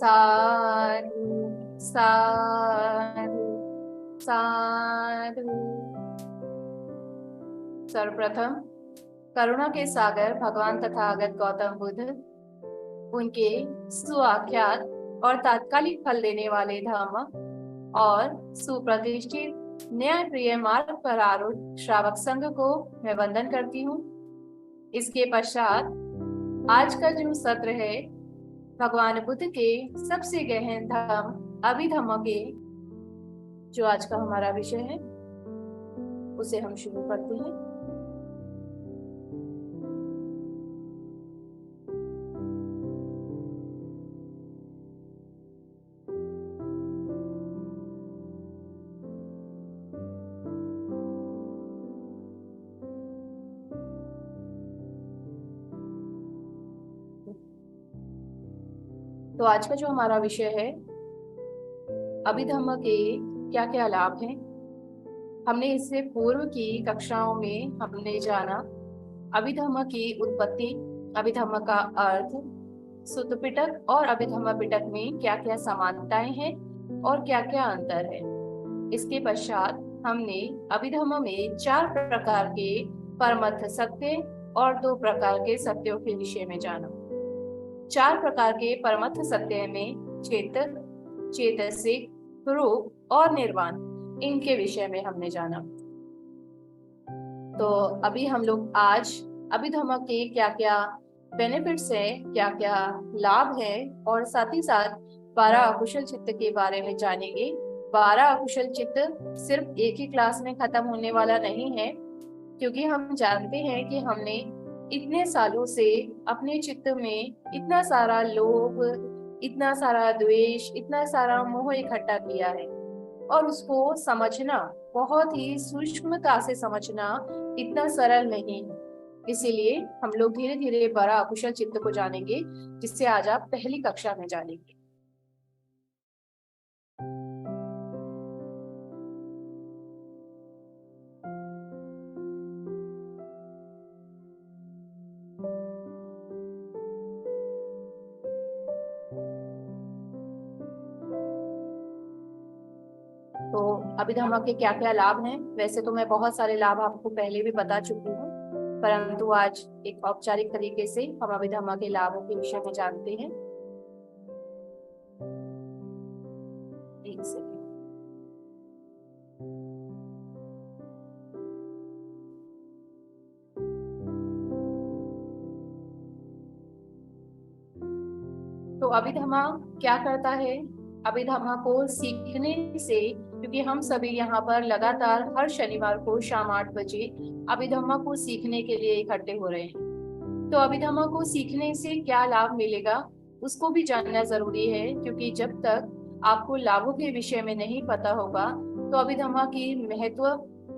साधु साधु साधु। सर्वप्रथम करुणा के सागर भगवान तथागत गौतम बुद्ध, उनके सुआख्यात और तात्कालिक फल देने वाले धर्म और सुप्रतिष्ठित न्याय प्रिय मार्ग पर आरूढ़ श्रावक संघ को मैं वंदन करती हूँ। इसके पश्चात आज का जो सत्र है भगवान बुद्ध के सबसे गहन धर्म अभिधम्म के, जो आज का हमारा विषय है, उसे हम शुरू करते हैं। तो आज का जो हमारा विषय है अभिधम्म के क्या क्या लाभ हैं। हमने इससे पूर्व की कक्षाओं में हमने जाना अभिधम्म की उत्पत्ति, अभिधम्म का अर्थ, सुत्त पिटक और अभिधम्म पिटक में क्या क्या समानताएं हैं और क्या क्या अंतर है। इसके पश्चात हमने अभिधम्म में 4 प्रकार के परमर्थ सत्य और 2 प्रकार के सत्यों के विषय में जाना। 4 प्रकार के परमर्थ सत्य में चेतन, चेतसिक, रूप और निर्वाण, इनके विषय में हमने जाना। तो अभी हम लोग आज अभिधम्म के क्या क्या बेनिफिट्स है, क्या क्या लाभ है और साथ ही साथ 12 अकुशल चित्त के बारे में जानेंगे। 12 अकुशल चित्त सिर्फ एक ही क्लास में खत्म होने वाला नहीं है, क्योंकि हम जानते हैं कि हमने इतने सालों से अपने चित्त में इतना सारा लोभ, इतना सारा द्वेष, इतना सारा मोह इकट्ठा किया है और उसको समझना, बहुत ही सूक्ष्मता से समझना इतना सरल नहीं है। इसीलिए हम लोग धीरे धीरे 12 अकुशल चित्त को जानेंगे, जिससे आज आप पहली कक्षा में जानेंगे। तो अभिधम्म के क्या क्या लाभ हैं। वैसे तो मैं बहुत सारे लाभ आपको पहले भी बता चुकी हूँ, परंतु आज एक औपचारिक तरीके से हम अभिधम्म के लाभों के विषय में जानते हैं। एक सेकंड। तो अभिधम्म क्या करता है? अभिधम्म को सीखने से, क्योंकि हम सभी यहाँ पर लगातार हर शनिवार को शाम 8 बजे अभिधम्म को सीखने के लिए इकट्ठे हो रहे हैं। तो अभिधम्म को सीखने से क्या लाभ मिलेगा उसको भी जानना जरूरी है, क्योंकि जब तक आपको लाभों के विषय में नहीं पता होगा तो अभिधम्म की महत्व,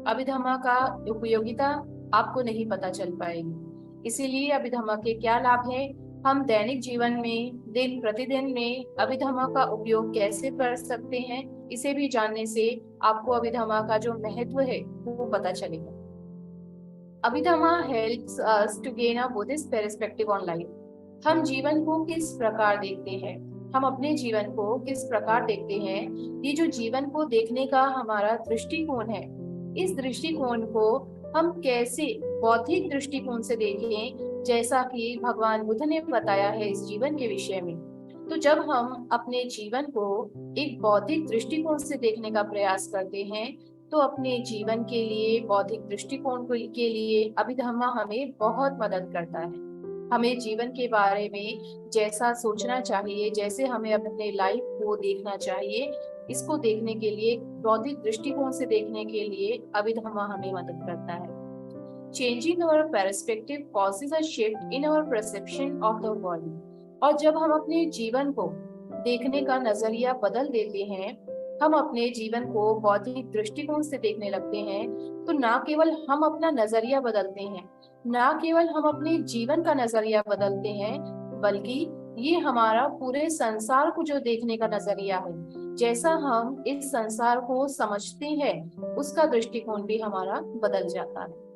अभिधम्म का उपयोगिता आपको नहीं पता चल पाएगी। इसीलिए अभिधम्म के क्या लाभ है, हम दैनिक जीवन में, दिन प्रतिदिन में अभिधम्म का उपयोग कैसे कर सकते हैं, इसे भी जानने से आपको अभिधम्म का जो महत्व है वो पता चलेगा। Abhidhamma helps us to gain a Buddhist perspective on life. हम जीवन को किस प्रकार देखते हैं, हम अपने जीवन को किस प्रकार देखते हैं, ये जो जीवन को देखने का हमारा दृष्टिकोण है, इस दृष्टिकोण को हम कैसे बौद्धिक दृष्टिकोण से देखें, जैसा कि भगवान बुद्ध ने बताया है इस जीवन के विषय में। तो जब हम अपने जीवन को एक बौद्धिक दृष्टिकोण से देखने का प्रयास करते हैं, तो अपने जीवन के लिए, बौद्धिक दृष्टिकोण के लिए अभिधम्म हमें बहुत मदद करता है। हमें जीवन के बारे में जैसा सोचना चाहिए, जैसे हमें अपने लाइफ को देखना चाहिए, इसको देखने के लिए, बौद्धिक दृष्टिकोण से देखने के लिए अभिधम्म हमें मदद करता है। Changing our perspective causes a shift in our perception of the world। और जब हम अपने जीवन को देखने का नजरिया बदल देते हैं, हम अपने जीवन को बौद्धिक दृष्टिकोण से देखने लगते हैं, तो ना केवल हम अपना नजरिया बदलते हैं, ना केवल हम अपने जीवन का नजरिया बदलते हैं, बल्कि ये हमारा पूरे संसार को जो देखने का नजरिया है, जैसा हम इस संसार को समझते हैं, उसका दृष्टिकोण भी हमारा बदल जाता है।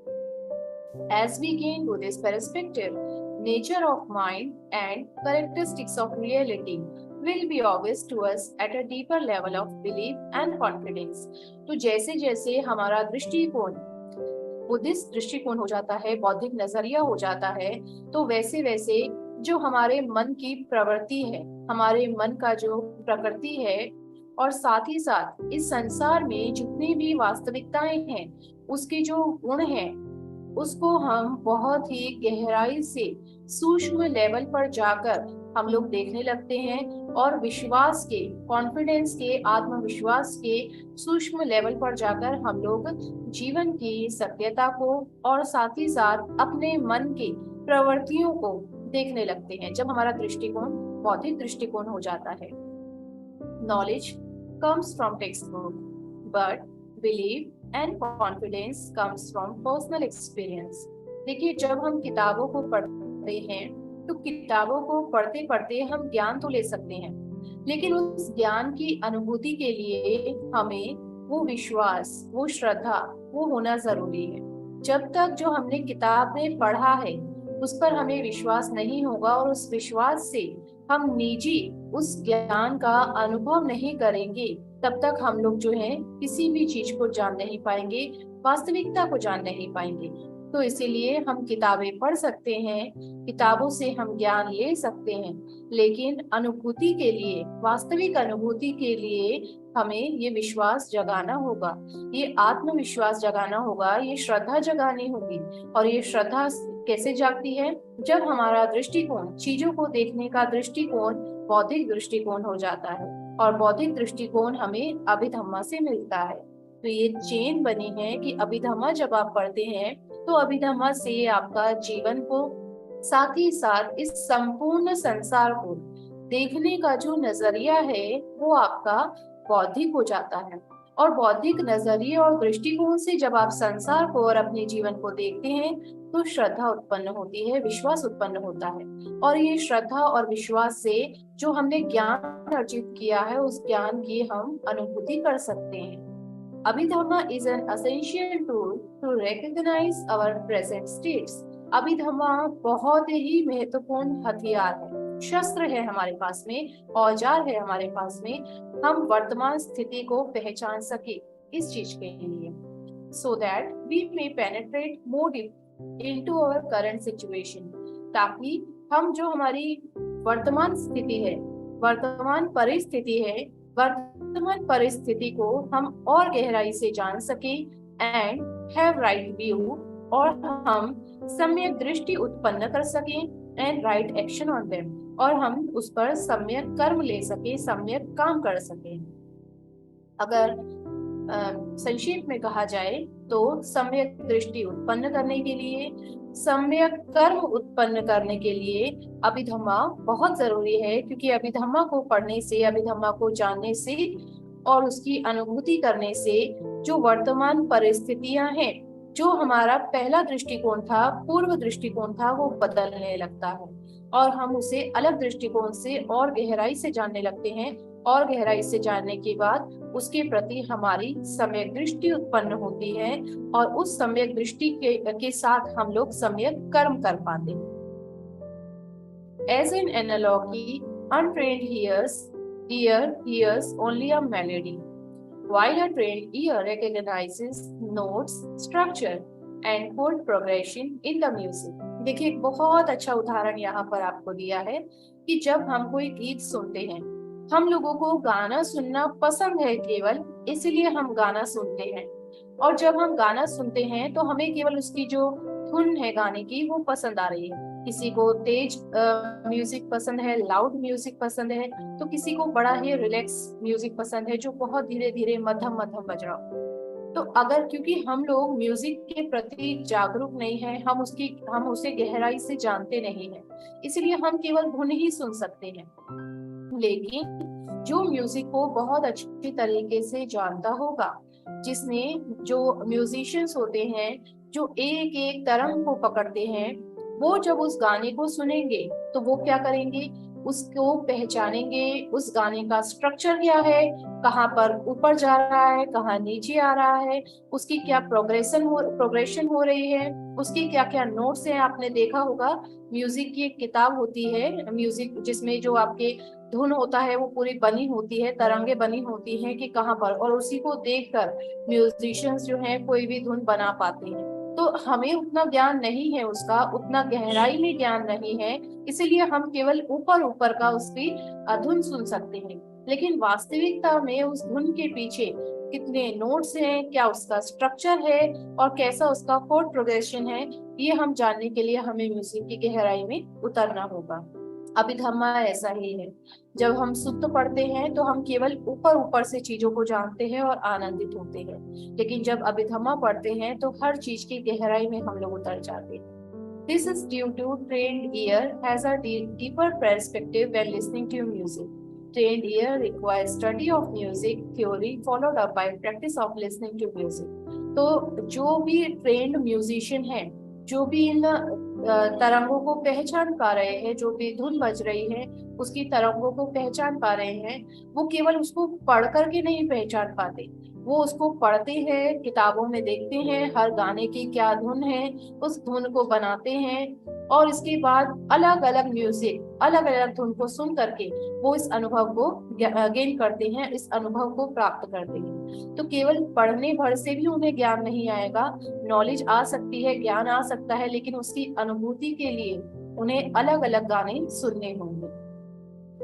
As we gain Buddhist perspective, nature of mind and characteristics of reality will be obvious to us at a deeper level of belief and confidence. तो जैसे जैसे हमारा दृष्टिकोण बुद्धिस्ट दृष्टिकोण हो जाता है, बौद्धिक नजरिया हो जाता है, तो वैसे वैसे जो हमारे मन की प्रवृत्ति है, हमारे मन का जो प्रकृति है, और साथ ही साथ इस संसार में जितनी भी वास्तविकताएं हैं, उसके जो गुण हैं, उसको हम बहुत ही गहराई से सूक्ष्म लेवल पर जाकर हम लोग देखने लगते हैं, और विश्वास के, कॉन्फिडेंस के, आत्मविश्वास के सूक्ष्म लेवल पर जाकर हम लोग जीवन की सत्यता को और साथ ही साथ अपने मन की प्रवृत्तियों को देखने लगते हैं, जब हमारा दृष्टिकोण बौद्धिक दृष्टिकोण हो जाता है। Knowledge comes from text book, but believe and confidence comes from personal experience. देखिए, जब हम किताबों को पढ़ते हैं तो किताबों को पढ़ते पढ़ते हम ज्ञान तो ले सकते हैं, लेकिन उस ज्ञान की अनुभूति के लिए हमें वो विश्वास, वो श्रद्धा, वो होना जरूरी है। जब तक जो हमने किताब में पढ़ा है उस पर हमें विश्वास नहीं होगा और उस विश्वास से हम निजी उस ज्ञान का अनुभव नहीं करेंगे, तब तक हम लोग जो है किसी भी चीज को जान नहीं पाएंगे, वास्तविकता को जान नहीं पाएंगे। तो इसीलिए हम किताबें पढ़ सकते हैं, किताबों से हम ज्ञान ले सकते हैं, लेकिन अनुभूति के लिए, वास्तविक अनुभूति के लिए हमें ये विश्वास जगाना होगा, ये आत्मविश्वास जगाना होगा, ये श्रद्धा जगानी होगी। और ये श्रद्धा कैसे जागती है? जब हमारा दृष्टिकोण, चीजों को देखने का दृष्टिकोण बौद्धिक दृष्टिकोण हो जाता है, और बौद्धिक दृष्टिकोण हमें अभिधम्मा से मिलता है। तो ये चेन बनी है कि अभिधम्मा जब आप पढ़ते हैं तो अभिधम्मा से आपका जीवन को, साथ ही साथ इस संपूर्ण संसार को देखने का जो नजरिया है वो आपका बौद्धिक हो जाता है। और बौद्धिक नजरिए और दृष्टिकोण से जब आप संसार को और अपने जीवन को देखते हैं तो श्रद्धा उत्पन्न होती है, विश्वास उत्पन्न होता है। और ये श्रद्धा और विश्वास से जो हमने ज्ञान अर्जित किया है उस ज्ञान की हम अनुभूति कर सकते हैं। Abhidhamma is an essential tool to recognize our present states. Abhidhamma बहुत ही महत्वपूर्ण हथियार है, शस्त्र है हमारे पास में, औजार है हमारे पास में, हम वर्तमान स्थिति को पहचान सके इस चीज के लिए, so that we may penetrate more deep into our current situation, ताकि हम जो हमारी वर्तमान स्थिति है, वर्तमान परिस्थिति को हम और गहराई से जान सके एंड हैव राइट व्यू, और हम सम्यक दृष्टि उत्पन्न कर सके and right action on them, और हम उस पर सम्यक कर्म ले सके, सम्यक काम कर सके। अगर संक्षेप में कहा जाए तो सम्यक दृष्टि उत्पन्न करने के लिए, सम्यक कर्म उत्पन्न करने के लिए अभिधम्मा बहुत जरूरी है, क्योंकि अभिधम्मा को पढ़ने से, अभिधम्मा को जानने से और उसकी अनुभूति करने से जो वर्तमान परिस्थितियां हैं, जो हमारा पहला दृष्टिकोण था, पूर्व दृष्टिकोण था, वो बदलने लगता है और हम उसे अलग दृष्टिकोण से और गहराई से जानने लगते हैं, और गहराई से जानने के बाद उसके प्रति हमारी सम्यक दृष्टि उत्पन्न होती है, और उस सम्यक दृष्टि के साथ हम लोग सम्यक कर्म कर पाते हैं। As an analogy, untrained ear hears only a melody, while a trained ear recognizes notes, structure and chord progression in the music. देखिए, एक बहुत अच्छा उदाहरण यहाँ पर आपको दिया है कि जब हम कोई गीत सुनते हैं, हम लोगों को गाना सुनना पसंद है, केवल इसलिए हम गाना सुनते हैं। और जब हम गाना सुनते हैं तो हमें केवल उसकी जो धुन है गाने की वो पसंद आ रही है। किसी को तेज म्यूजिक पसंद है, लाउड म्यूजिक पसंद है, तो किसी को बड़ा ही रिलैक्स म्यूजिक पसंद है जो बहुत धीरे धीरे मध्यम मध्यम बज रहा हो। तो अगर, क्योंकि हम लोग म्यूजिक के प्रति जागरूक नहीं है, हम उसे गहराई से जानते नहीं है, इसलिए हम केवल धुन ही सुन सकते हैं। लेकिन जो म्यूजिक को बहुत अच्छी तरीके से जानता होगा, जिसमें जो म्यूजिशियंस होते हैं जो एक एक तरंग को पकड़ते हैं, वो जब उस गाने को सुनेंगे तो वो क्या करेंगे, उसको पहचानेंगे, उस गाने का स्ट्रक्चर क्या है, कहाँ पर ऊपर जा रहा है, कहाँ नीचे आ रहा है, उसकी क्या प्रोग्रेशन हो रही है, उसके क्या क्या नोट्स हैं। आपने देखा होगा म्यूजिक की एक किताब होती है, म्यूजिक जिसमें जो आपके धुन होता है वो पूरी बनी होती है, तरंगे बनी होती हैं कि कहाँ पर, और उसी को देखकर म्यूजिशियंस जो हैं कोई भी धुन बना पाते हैं। तो हमें उतना ज्ञान नहीं है उसका, उतना गहराई में ज्ञान नहीं है, इसीलिए हम केवल ऊपर ऊपर का उसकी धुन सुन सकते हैं। लेकिन वास्तविकता में उस धुन के पीछे कितने नोट्स हैं, क्या उसका स्ट्रक्चर है और कैसा उसका कोड प्रोग्रेशन है, ये हम जानने के लिए हमें म्यूजिक की गहराई में उतरना होगा। अभिधम्मा ऐसा ही है। जब हम शुद्ध पढ़ते हैं तो हम केवल ऊपर ऊपर से चीजों को जानते हैं और आनंदित होते हैं, लेकिन जब अभिधम्मा पढ़ते हैं तो हर चीज की गहराई में हम लोग उतर जाते हैं। This is due to trained ear has a deeper perspective when listening to music. Trained ear requires study of music theory followed up by practice of listening to music. तो जो भी ट्रेंड म्यूजिशियन है, जो भी इन तरंगों को पहचान पा रहे हैं, जो भी धुन बज रही है उसकी तरंगों को पहचान पा रहे हैं, वो केवल उसको पढ़ करके नहीं पहचान पाते, वो उसको पढ़ते हैं, किताबों में देखते हैं हर गाने की क्या धुन है, उस धुन को बनाते हैं और इसके बाद अलग अलग म्यूजिक, अलग अलग धुन को सुन करके वो इस अनुभव को गेन करते हैं, इस अनुभव को प्राप्त करते हैं। तो केवल पढ़ने भर से भी उन्हें ज्ञान नहीं आएगा, नॉलेज आ सकती है, ज्ञान आ सकता है, लेकिन उसकी अनुभूति के लिए उन्हें अलग अलग गाने सुनने होंगे।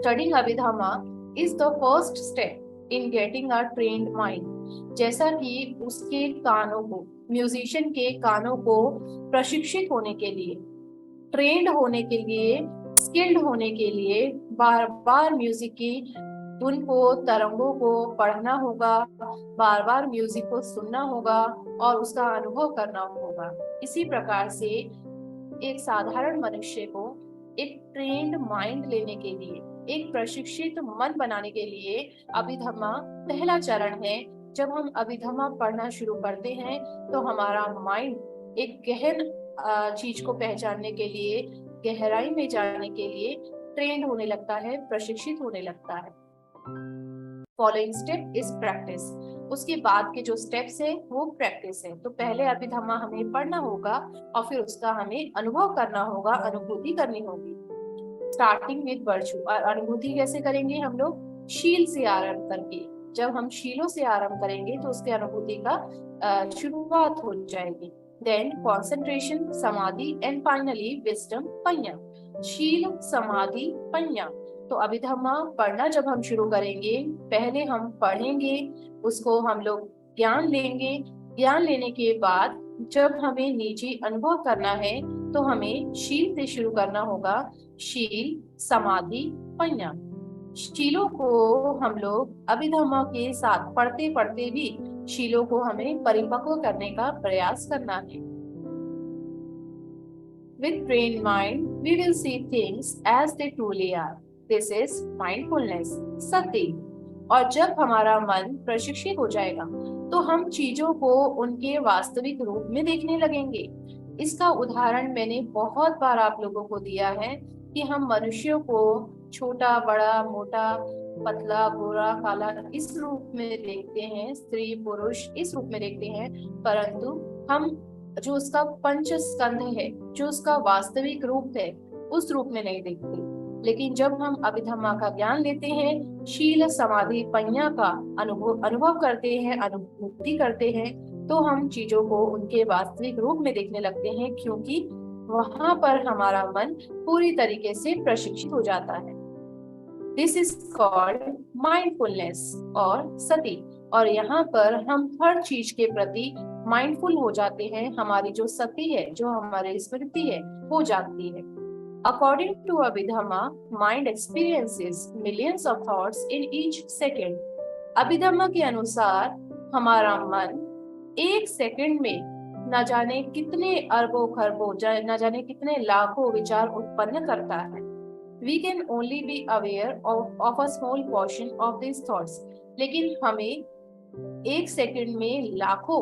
Studying Abhidhamma is the first step in getting a trained mind. जैसा कि उसके कानों को, म्यूजिशियन के कानों को प्रशिक्षित होने के लिए, ट्रेंड होने के लिए, स्किल्ड होने के लिए बार बार म्यूजिक की धुन को, तरंगों को पढ़ना होगा, बार बार म्यूजिक को सुनना होगा और उसका अनुभव करना होगा। इसी प्रकार से एक साधारण मनुष्य को एक ट्रेन्ड माइंड लेने के लिए, एक प्रशिक्षित मन बनाने के लिए अभिधम्मा पहला चरण है। जब हम अभिधम्मा पढ़ना शुरू करते हैं तो हमारा माइंड एक गहन चीज को पहचानने के लिए, गहराई में जाने के लिए ट्रेंड होने लगता है, प्रशिक्षित होने लगता है। Following step is practice. उसके बाद के जो स्टेप्स है वो प्रैक्टिस है। तो पहले अभिधम्मा हमें पढ़ना होगा और फिर उसका हमें अनुभव करना होगा, अनुभूति करनी होगी। स्टार्टिंग विद वर्चू, और अनुभूति कैसे करेंगे हम लोग? शील से आरंभ करके। जब हम शीलों से आरंभ करेंगे तो उसके अनुभूति का शुरुआत हो जाएगी। देन कॉन्सेंट्रेशन, समाधि एंड फाइनली विजडम, पඤ्ञा। शील, समाधि, पඤ्ञा। तो अभिधम्मा पढ़ना जब हम शुरू करेंगे, पहले हम पढ़ेंगे, उसको हम लोग ज्ञान लेंगे। ज्ञान लेने के बाद जब हमें निजी अनुभव करना है तो हमें शील से शुरू करना होगा। शील, समाधि, पඤ्ञा। शीलों को हम लोग अभिधम्मा के साथ पढ़ते पढ़ते भी शीलों को हमें परिपक्व करने का प्रयास करना है। With trained mind, we will see things as they truly are. This is mindfulness, सति। और जब हमारा मन प्रशिक्षित हो जाएगा तो हम चीजों को उनके वास्तविक रूप में देखने लगेंगे। इसका उदाहरण मैंने बहुत बार आप लोगों को दिया है कि हम मनुष्यों को छोटा, बड़ा, मोटा, पतला, गोरा, काला इस रूप में देखते हैं, स्त्री, पुरुष इस रूप में देखते हैं, परंतु हम जो उसका पंच स्कंध है, जो उसका वास्तविक रूप है, उस रूप में नहीं देखते। लेकिन जब हम अभिधम्मा का ज्ञान लेते हैं, शील, समाधि, पඤ्ञा का अनुभव करते हैं, अनुभूति करते हैं, तो हम चीजों को उनके वास्तविक रूप में देखने लगते हैं, क्योंकि वहां पर हमारा मन पूरी तरीके से प्रशिक्षित हो जाता है। दिस इज कॉल्ड माइंडफुलनेस और सति। और यहाँ पर हम हर चीज के प्रति माइंडफुल हो जाते हैं, हमारी जो सति है, जो हमारी स्मृति है, वो जागती है। According to Abhidhamma, mind experiences millions of thoughts in each second. Abhidhamma के अनुसार हमारा मन एक सेकंड में न जाने कितने अरबों खरबों, न जाने कितने लाखों विचार उत्पन्न करता है। We can only be aware of a small portion of these thoughts. लेकिन हमें एक सेकंड में लाखों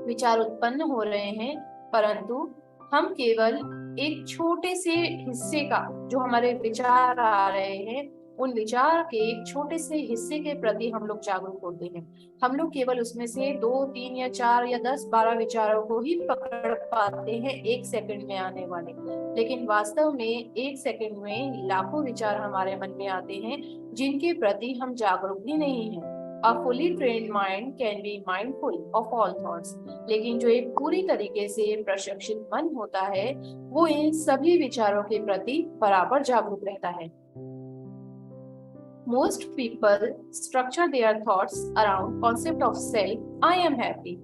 विचार उत्पन्न हो रहे हैं, परंतु हम केवल एक छोटे से हिस्से का, जो हमारे विचार आ रहे हैं, उन विचार के एक छोटे से हिस्से के प्रति हम लोग जागरूक होते हैं। हम लोग केवल उसमें से 2, 3 या 4 या 10, 12 विचारों को ही पकड़ पाते हैं एक सेकंड में आने वाले। लेकिन वास्तव में एक सेकंड में लाखों विचार हमारे मन में आते हैं जिनके प्रति हम जागरूक ही नहीं हैं। A fully trained mind can be mindful of all thoughts. लेकिन जो एक पूरी तरीके से प्रशिक्षित मन होता है वो इन सभी विचारों के प्रति बराबर जागरूक रहता है। Most people structure their thoughts around concept of self. I am happy.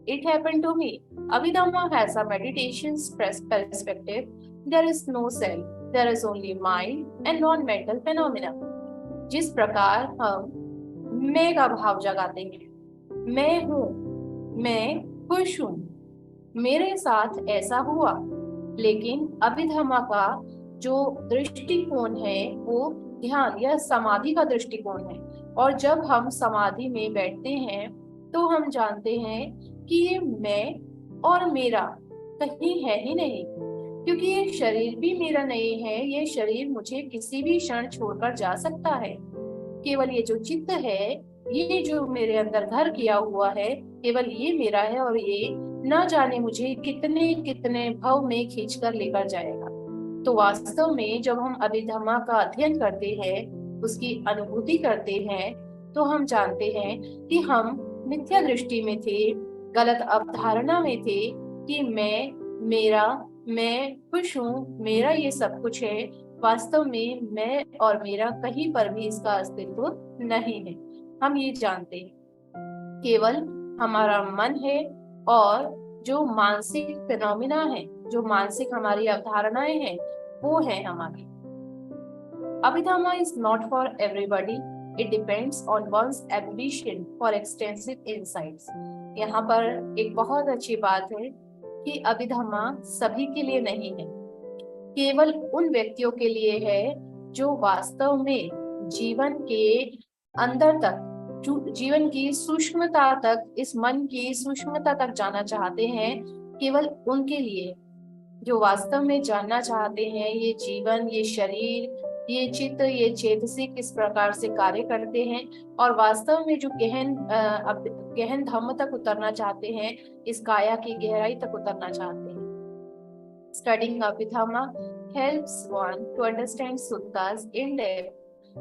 It happened to me. Abhidhamma has a meditation perspective. There is no self. There is only mind and non-mental phenomena. जिस प्रकार हम मैं का भाव जगाते हैं, मैं हूँ, मैं खुश हूँ, मेरे साथ ऐसा हुआ, लेकिन अभिधम्मा का जो दृष्टिकोण है वो ध्यान या समाधि का दृष्टिकोण है। और जब हम समाधि में बैठते हैं तो हम जानते हैं कि ये मैं और मेरा कहीं है ही नहीं, क्योंकि ये शरीर भी मेरा नहीं है। ये शरीर मुझे किसी भी क्षण छोड़कर जा सकता है। केवल ये जो चित्त है, ये जो मेरे अंदर घर किया हुआ है, केवल ये मेरा है और ये न जाने मुझे कितने कितने भव में खींच कर लेकर जाएगा। तो वास्तव में जब हम अभिधम्मा का अध्ययन करते हैं, उसकी अनुभूति करते हैं, तो हम जानते हैं कि हम मिथ्या दृष्टि में थे, गलत अवधारणा में थे कि मेरा, मैं खुश हूँ, मेरा ये सब कुछ है। वास्तव में मैं और मेरा कहीं पर भी इसका अस्तित्व नहीं है। हम ये जानते हैं केवल हमारा मन है और जो मानसिक फिनोमिना है, जो मानसिक हमारी अवधारणाएं हैं, वो है हमारी। Abhidhamma is not for everybody. It depends on one's ambition for extensive insights. यहाँ पर एक बहुत अच्छी बात है कि अभिधम्मा सभी के लिए नहीं है, केवल उन व्यक्तियों के लिए है जो वास्तव में जीवन के अंदर तक, जीवन की सूक्ष्मता तक, इस मन की सूक्ष्मता तक जाना चाहते हैं। केवल उनके लिए जो वास्तव में जानना चाहते हैं ये जीवन, ये शरीर, ये चित्त, ये चेतसिक किस प्रकार से कार्य करते हैं और वास्तव में जो गहन धम्म तक उतरना चाहते हैं, इस काया की गहराई तक उतरना चाहते हैं। Studying Abhidhamma helps one to understand suttas in depth.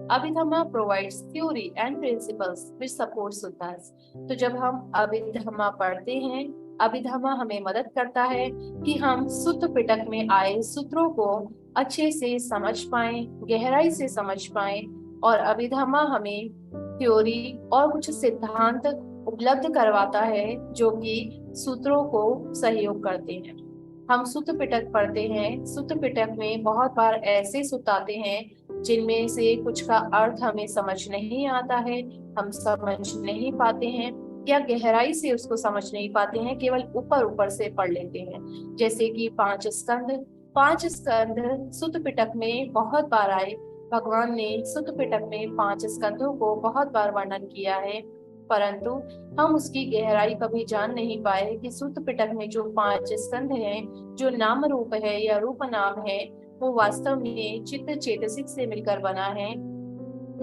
Abhidhamma provides theory and principles which support suttas. तो जब हम अभिधम्मा पढ़ते हैं, अभिधम्मा हमें मदद करता है कि हम सुत्त पिटक में आए सूत्रों को अच्छे से समझ पाएं, गहराई से समझ पाएं, और अभिधम्मा हमें थ्योरी और कुछ सिद्धांत उपलब्ध करवाता है जो कि सूत्रों को सहयोग करते हैं। हम सुत्त पिटक पढ़ते हैं। सुत्त पिटक में बहुत बार ऐसे सुत्त आते हैं जिनमें से कुछ का अर्थ हमें समझ नहीं आता है, हम समझ नहीं पाते हैं या गहराई से उसको समझ नहीं पाते हैं, केवल ऊपर ऊपर से पढ़ लेते हैं। जैसे कि 5 स्कंध सुत्त पिटक में बहुत बार आए। भगवान ने सुत्त पिटक में 5 स्कंधों को बहुत बार वर्णन किया है, परंतु हम उसकी गहराई कभी जान नहीं पाए कि सुत्त पिटक में जो 5 स्कंध हैं, जो नाम रूप है या रूप नाम है, वो वास्तव में चित्त चेतसिक से मिलकर बना है।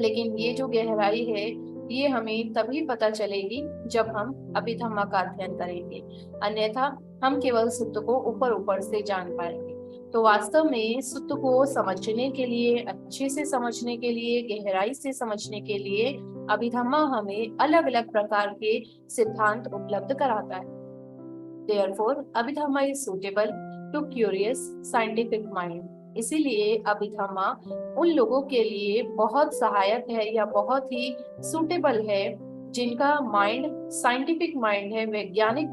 लेकिन ये जो गहराई है ये हमें तभी पता चलेगी जब हम अभिधम्मा का अध्ययन करेंगे, अन्यथा हम केवल सुत्त को ऊपर ऊपर से जान पाएंगे। तो वास्तव में सुत्त को समझने के लिए, अच्छे से समझने के लिए, गहराई से समझने के लिए अभिधम्मा हमें अलग अलग प्रकार के सिद्धांत उपलब्ध कराता है। Therefore, Abhidhamma is suitable to curious scientific mind. इसीलिए अभिधम्मा उन लोगों के लिए बहुत सहायक है या बहुत ही सुटेबल है जिनका माइंड साइंटिफिक माइंड है, वैज्ञानिक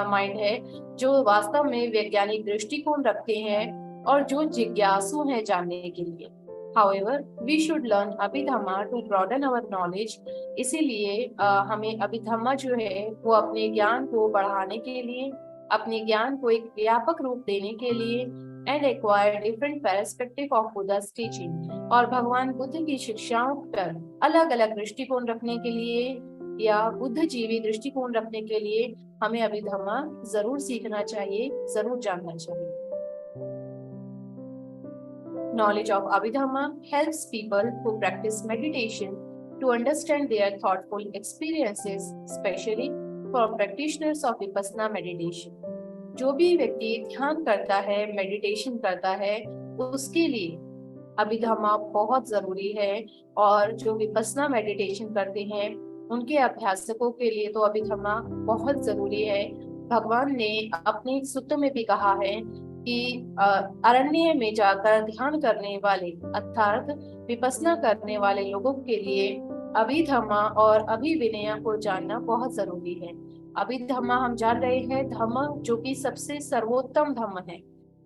माइंड है, जो वास्तव में वैज्ञानिक दृष्टिकोण रखते हैं और जो जिज्ञासु हैं जानने के लिए। However, we should learn Abhidhamma to broaden our knowledge. इसीलिए हमें अभिधम्मा जो है वो अपने ज्ञान को बढ़ाने के लिए, अपने ज्ञान को एक व्यापक रूप देने के लिए and acquire different perspective of Buddha's teaching, और भगवान बुद्ध की शिक्षाओं पर अलग अलग दृष्टिकोण रखने के लिए या बुद्धिजीवी दृष्टिकोण रखने के लिए हमें अभिधम्मा जरूर सीखना चाहिए, जरूर जानना चाहिए। Knowledge of Abhidhamma helps people who practice meditation to understand their thoughtful experiences, especially for practitioners of Vipassana meditation. जो भी व्यक्ति ध्यान करता है, मेडिटेशन करता है, उसके लिए अभिधम्मा बहुत जरूरी है। और जो विपस्सना मेडिटेशन करते हैं उनके अभ्यासकों के लिए तो अभिधम्मा बहुत जरूरी है। भगवान ने अपने एक सूत्र में भी कहा है कि अरण्य में जाकर ध्यान करने वाले अर्थात विपस्सना करने वाले लोगों के लिए अभिधम्मा और अभिविनय को जानना बहुत जरूरी है। अभिधम्मा हम जान रहे हैं, धम्म जो कि सबसे सर्वोत्तम धम्म है,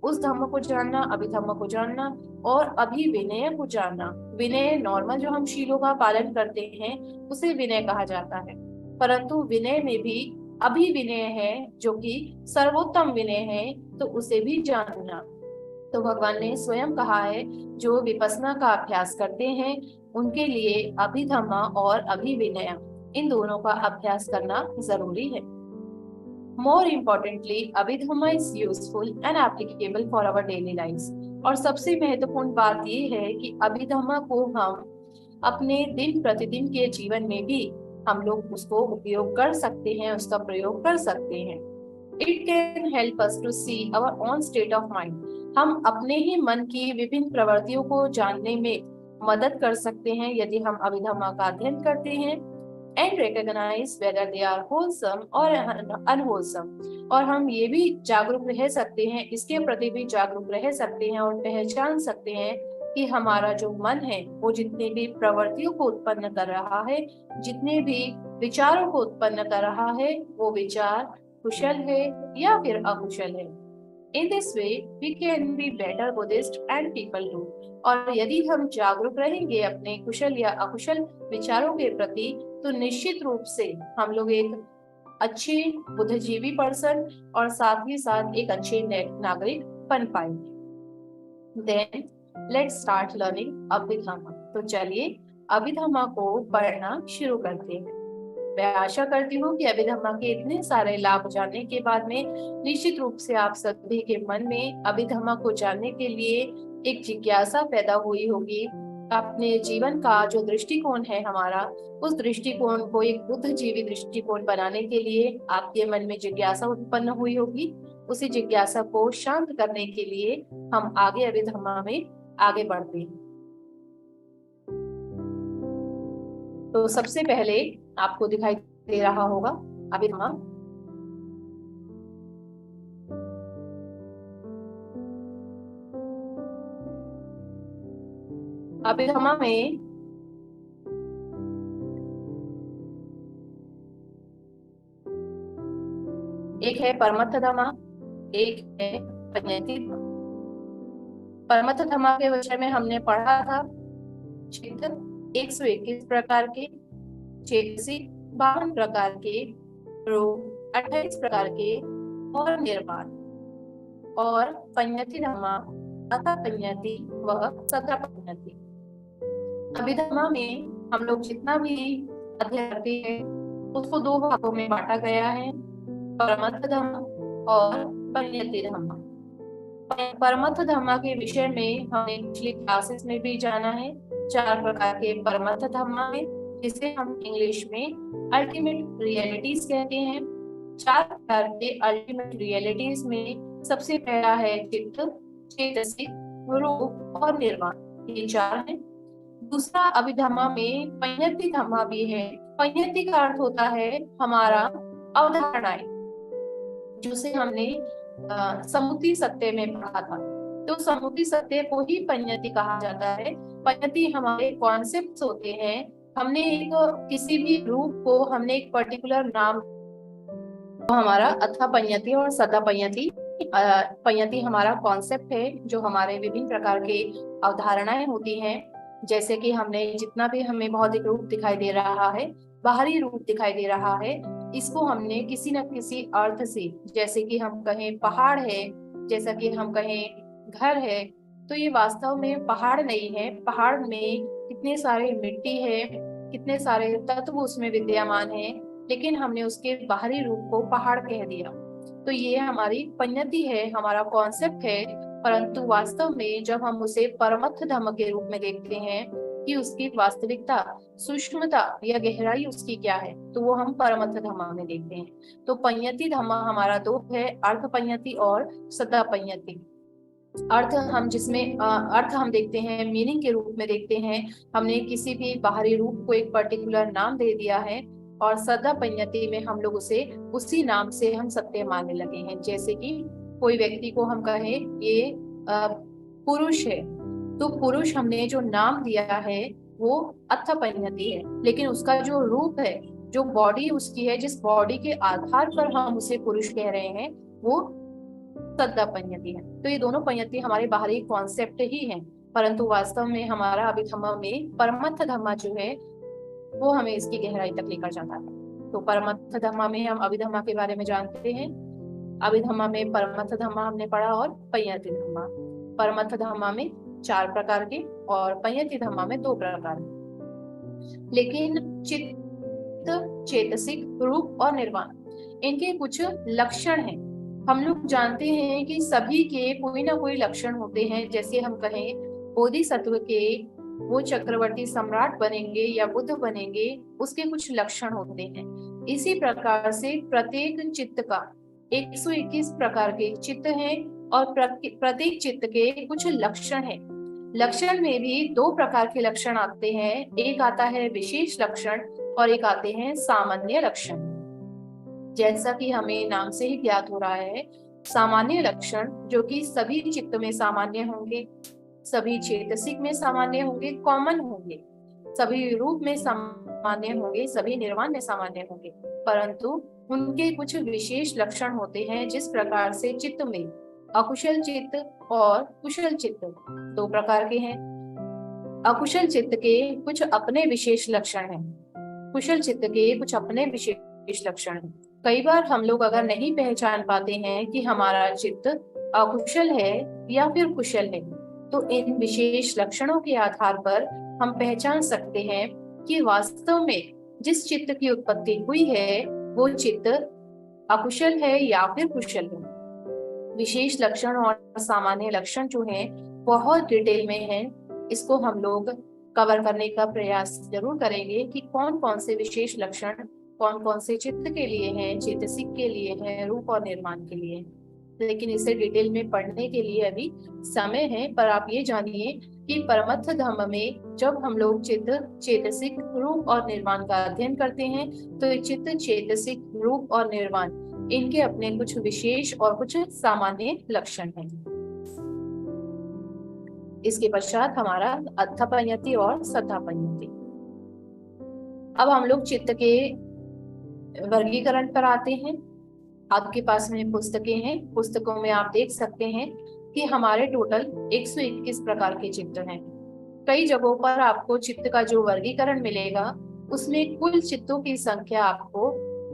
उस धम्म को जानना, अभिधम्म को जानना और अभिविनय को जानना। विनय नॉर्मल जो हम शीलों का पालन करते हैं उसे विनय कहा जाता है, परंतु विनय में भी अभिविनय है जो कि सर्वोत्तम विनय है, तो उसे भी जानना। तो भगवान ने स्वयं कहा है जो विपस्सना का अभ्यास करते हैं उनके लिए अभिधम्मा और अभिविनय इन दोनों का अभ्यास करना जरूरी है। More importantly, Abhidhamma is useful and applicable for our daily lives। और सबसे महत्वपूर्ण बात ये है कि अभिधम्मा को हम अपने दिन प्रतिदिन के जीवन में भी हम लोग उसको उपयोग कर सकते हैं, उसका प्रयोग कर सकते हैं। It can help us to see our own state of mind। हम अपने ही मन की विभिन्न प्रवृत्तियों को जानने में मदद कर सकते हैं यदि हम अभिधम्मा का अध्ययन करते हैं। And recognize whether they are wholesome or unwholesome। और हम ये भी जागरूक रह सकते हैं, इसके प्रति भी जागरूक रह सकते हैं और पहचान सकते हैं कि हमारा जो मन है वो जितने भी प्रवृत्तियों को उत्पन्न कर रहा है, जितने भी विचारों को उत्पन्न कर रहा है, वो विचार कुशल है या फिर अकुशल है। In this way, we can be better Buddhist and people too। और यदि हम जागरूक रहेंगे अपने कुशल या अकुशल विचारों के प्रति, तो निश्चित रूप से हम लोग एक अच्छे बुद्धिजीवी पर्सन और साथ ही साथ एक अच्छे नागरिक बन पाएंगे। Then let's start learning Abhidhamma. तो चलिए अभिधम्मा को पढ़ना शुरू करते हैं। मैं आशा करती हूँ कि अभिधम्मा के इतने सारे लाभ जानने के बाद में निश्चित रूप से आप सभी के मन में अभिधम्मा को जानने के लिए एक जिज्ञासा पैदा हुई होगी। अपने जीवन का जो दृष्टिकोण है हमारा, उस दृष्टिकोण को एक बुद्धिजीवी दृष्टिकोण बनाने के लिए आपके मन में जिज्ञासा उत्पन्न हुई होगी। उसी जिज्ञासा को शांत करने के लिए हम आगे अभिधम्मा में आगे बढ़ते हैं। तो सबसे पहले आपको दिखाई दे रहा होगा अभिधम्मा। अभिधम्मा में एक है परमत्थ धम्मा, एक है पञ्यति धम्मा। परमत्थ धम्मा के विषय में हमने पढ़ा था चित्त 121 प्रकार के, चेतसिक 52 प्रकार के, रूप 28 प्रकार के और निर्वाण। और पञ्यति धम्मा, अथा पञ्यति व सथा पञ्यति। अभिधम्मा में हम लोग जितना भी अध्ययन करते हैं उसको दो भागों में बांटा गया है, परमत्थ धम्मा और पञ्यति धम्मा। परमत्थ धम्मा के विषय में हमने पिछली क्लासेस में भी जाना है। 4 प्रकार के परमत्थ धम्मा है जिसे हम इंग्लिश में अल्टीमेट रियलिटीज कहते हैं। 4 प्रकार के अल्टीमेट रियलिटीज में सबसे पहला है चित्त, चेतसिक, रूप और निर्वाण, ये 4 हैं। दूसरा अभिधम्मा में पञ्यति धम्मा भी है। पञ्यति का अर्थ होता है हमारा अवधारणाएं, जिसे हमने सम्मुति सत्य में पढ़ा था। तो सम्मुति सत्य को ही पञ्यति कहा जाता है। पञ्यति हमारे कॉन्सेप्ट्स होते हैं। हमने एक किसी भी रूप को हमने एक पर्टिकुलर नाम, तो हमारा अथा पञ्यति और सथा पञ्यति। पञ्यति हमारा कॉन्सेप्ट है जो हमारे विभिन्न प्रकार के अवधारणाएं होती हैं। जैसे कि हमने जितना भी हमें भौतिक रूप दिखाई दे रहा है, बाहरी रूप दिखाई दे रहा है, इसको हमने किसी न किसी अर्थ से, जैसे कि हम कहें पहाड़ है, जैसा कि हम कहें घर है, तो ये वास्तव में पहाड़ नहीं है। पहाड़ में कितने सारे मिट्टी है, कितने सारे तत्व उसमें विद्यमान है, लेकिन हमने उसके बाहरी रूप को पहाड़ कह दिया। तो ये हमारी पञ्यति है, हमारा कॉन्सेप्ट है। परंतु वास्तव में जब हम उसे परमत्थ धम्म के रूप में देखते हैं कि उसकी वास्तविकता, सूक्ष्मता या गहराई उसकी क्या है, तो वो हम परमत्थ धम्मा में देखते हैं। तो पंयति धम्मा हमारा दो है, अर्थ पंयति और सदा पंयति। अर्थ हम जिसमें अर्थ हम देखते हैं, मीनिंग के रूप में देखते हैं, हमने किसी भी बाहरी रूप को एक पर्टिकुलर नाम दे दिया है, और सदा पंयति में हम लोग उसे उसी नाम से हम सत्य मानने लगे हैं। जैसे कि कोई व्यक्ति को हम कहें ये पुरुष है, तो पुरुष हमने जो नाम दिया है वो अथ पंयति है, लेकिन उसका जो रूप है, जो बॉडी उसकी है, जिस बॉडी के आधार पर हम उसे पुरुष कह रहे हैं, वो सद्दा पंयति है। तो ये दोनों पंयति हमारे बाहरी कॉन्सेप्ट ही हैं, परंतु वास्तव में हमारा अभिधम्मा में परमत्थ धम्मा जो है वो हमें इसकी गहराई तक लेकर जाता है। तो परमत्थ धम्मा में हम अभिधम्मा के बारे में जानते हैं। अभिधम्मा में परमत्थ धम्मा हमने पढ़ा और पंयति धम्मा। परमत्थ धम्मा में 4 प्रकार के और पंयति धम्मा में 2 प्रकार के। लेकिन चित्त, चेतसिक, रूप और निर्वाण, इनके कुछ लक्षण हैं। हम लोग जानते हैं कि सभी के कोई ना कोई लक्षण होते हैं। जैसे हम कहें बोधिसत्व के वो चक्रवर्ती सम्राट बनेंगे या बुद्ध बनेंगे, उसके कुछ लक्षण होते हैं। इसी प्रकार से प्रत्येक चित्त का 121 प्रकार के चित्त हैं और प्रत्येक चित्त के कुछ लक्षण हैं। लक्षण में भी 2 प्रकार के लक्षण आते हैं, एक आता है विशेष लक्षण और एक आते हैं सामान्य लक्षण। जैसा कि हमें नाम से ही ज्ञात हो रहा है, सामान्य लक्षण जो कि सभी चित्त में सामान्य होंगे, सभी चेतसिक में सामान्य होंगे, कॉमन होंगे, सभी रूप में सामान्य होंगे, सभी निर्वाण में सामान्य होंगे, परंतु उनके कुछ विशेष लक्षण होते हैं। जिस प्रकार से चित्त में अकुशल चित्त और कुशल चित्त 2 प्रकार के हैं। अकुशल चित्त के कुछ अपने विशेष लक्षण हैं, कुशल चित्त के कुछ अपने विशेष लक्षण हैं। कई बार हम लोग अगर नहीं पहचान पाते हैं कि हमारा चित्त अकुशल है या फिर कुशल है, तो इन विशेष लक्षणों के आधार पर हम पहचान सकते हैं कि वास्तव में जिस चित्त की उत्पत्ति हुई है वो चित्त अकुशल है या फिर कुशल है। विशेष लक्षण और सामान्य लक्षण जो हैं बहुत डिटेल में हैं। इसको हम लोग कवर करने का प्रयास जरूर करेंगे कि कौन कौन से विशेष लक्षण कौन कौन से चित्त के लिए हैं, चेतसिक के लिए हैं, रूप और निर्माण के लिए। लेकिन इसे डिटेल में पढ़ने के लिए अभी समय है। पर आप ये जानिए कि परमत्थ धम्म में जब हम लोग चित्त, चेतसिक, रूप और निर्माण का अध्ययन करते हैं, तो ये चित्त, चेतसिक, रूप और निर्माण, इनके अपने कुछ विशेष और कुछ सामान्य लक्षण हैं। इसके पश्चात हमारा अथ पंयति और सद्धा पंयति। अब हम लोग चित्त के वर्गीकरण पर आते हैं। आपके पास में पुस्तकें हैं, पुस्तकों में आप देख सकते हैं कि हमारे टोटल 121 प्रकार के चित्त हैं। कई जगहों पर आपको चित्त का जो वर्गीकरण मिलेगा उसमें कुल चित्तों की संख्या आपको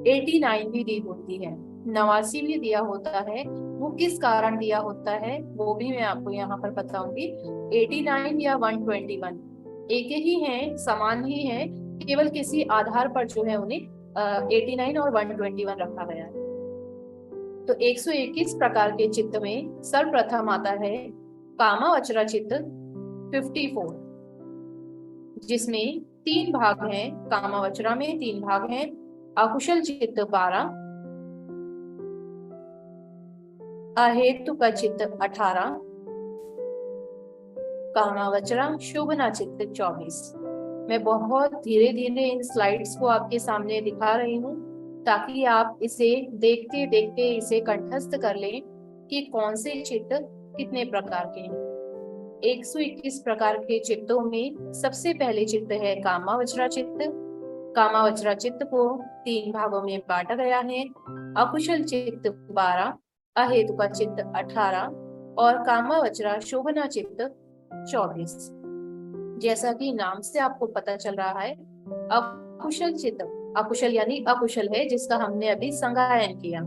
89 भी दी होती है, 89 भी दिया होता है। वो किस कारण दिया होता है वो भी मैं आपको यहाँ पर बताऊंगी। 89 या 121 एक ही हैं, समान ही हैं, केवल किसी आधार पर जो है उन्हें 89 और 121 रखा गया है। तो 121 प्रकार के चित्त में सर्वप्रथम आता है कामावचरा चित्त 54, जिसमें 3 भाग हैं। कामावचरा में 3 भाग हैं। अकुशल चित्त 12, अहेतु का चित्त 18, कामावचरा शोभना चित्त 24। मैं बहुत धीरे धीरे इन स्लाइड्स को आपके सामने दिखा रही हूँ ताकि आप इसे देखते देखते इसे कंठस्थ कर लें कि कौन से चित्त कितने प्रकार के हैं। 121 प्रकार के चित्तों में सबसे पहले चित्त है कामावचरा चित्त। कामावचरा चित्त को 3 भागों में बांटा गया है। अकुशल चित्त 12, अहेतुका चित्त 18 और कामावचरा शोभना चित्त 24। जैसा कि नाम से आपको पता चल रहा है, अकुशल चित्त, अकुशल यानी अकुशल है जिसका हमने अभी संज्ञायन किया।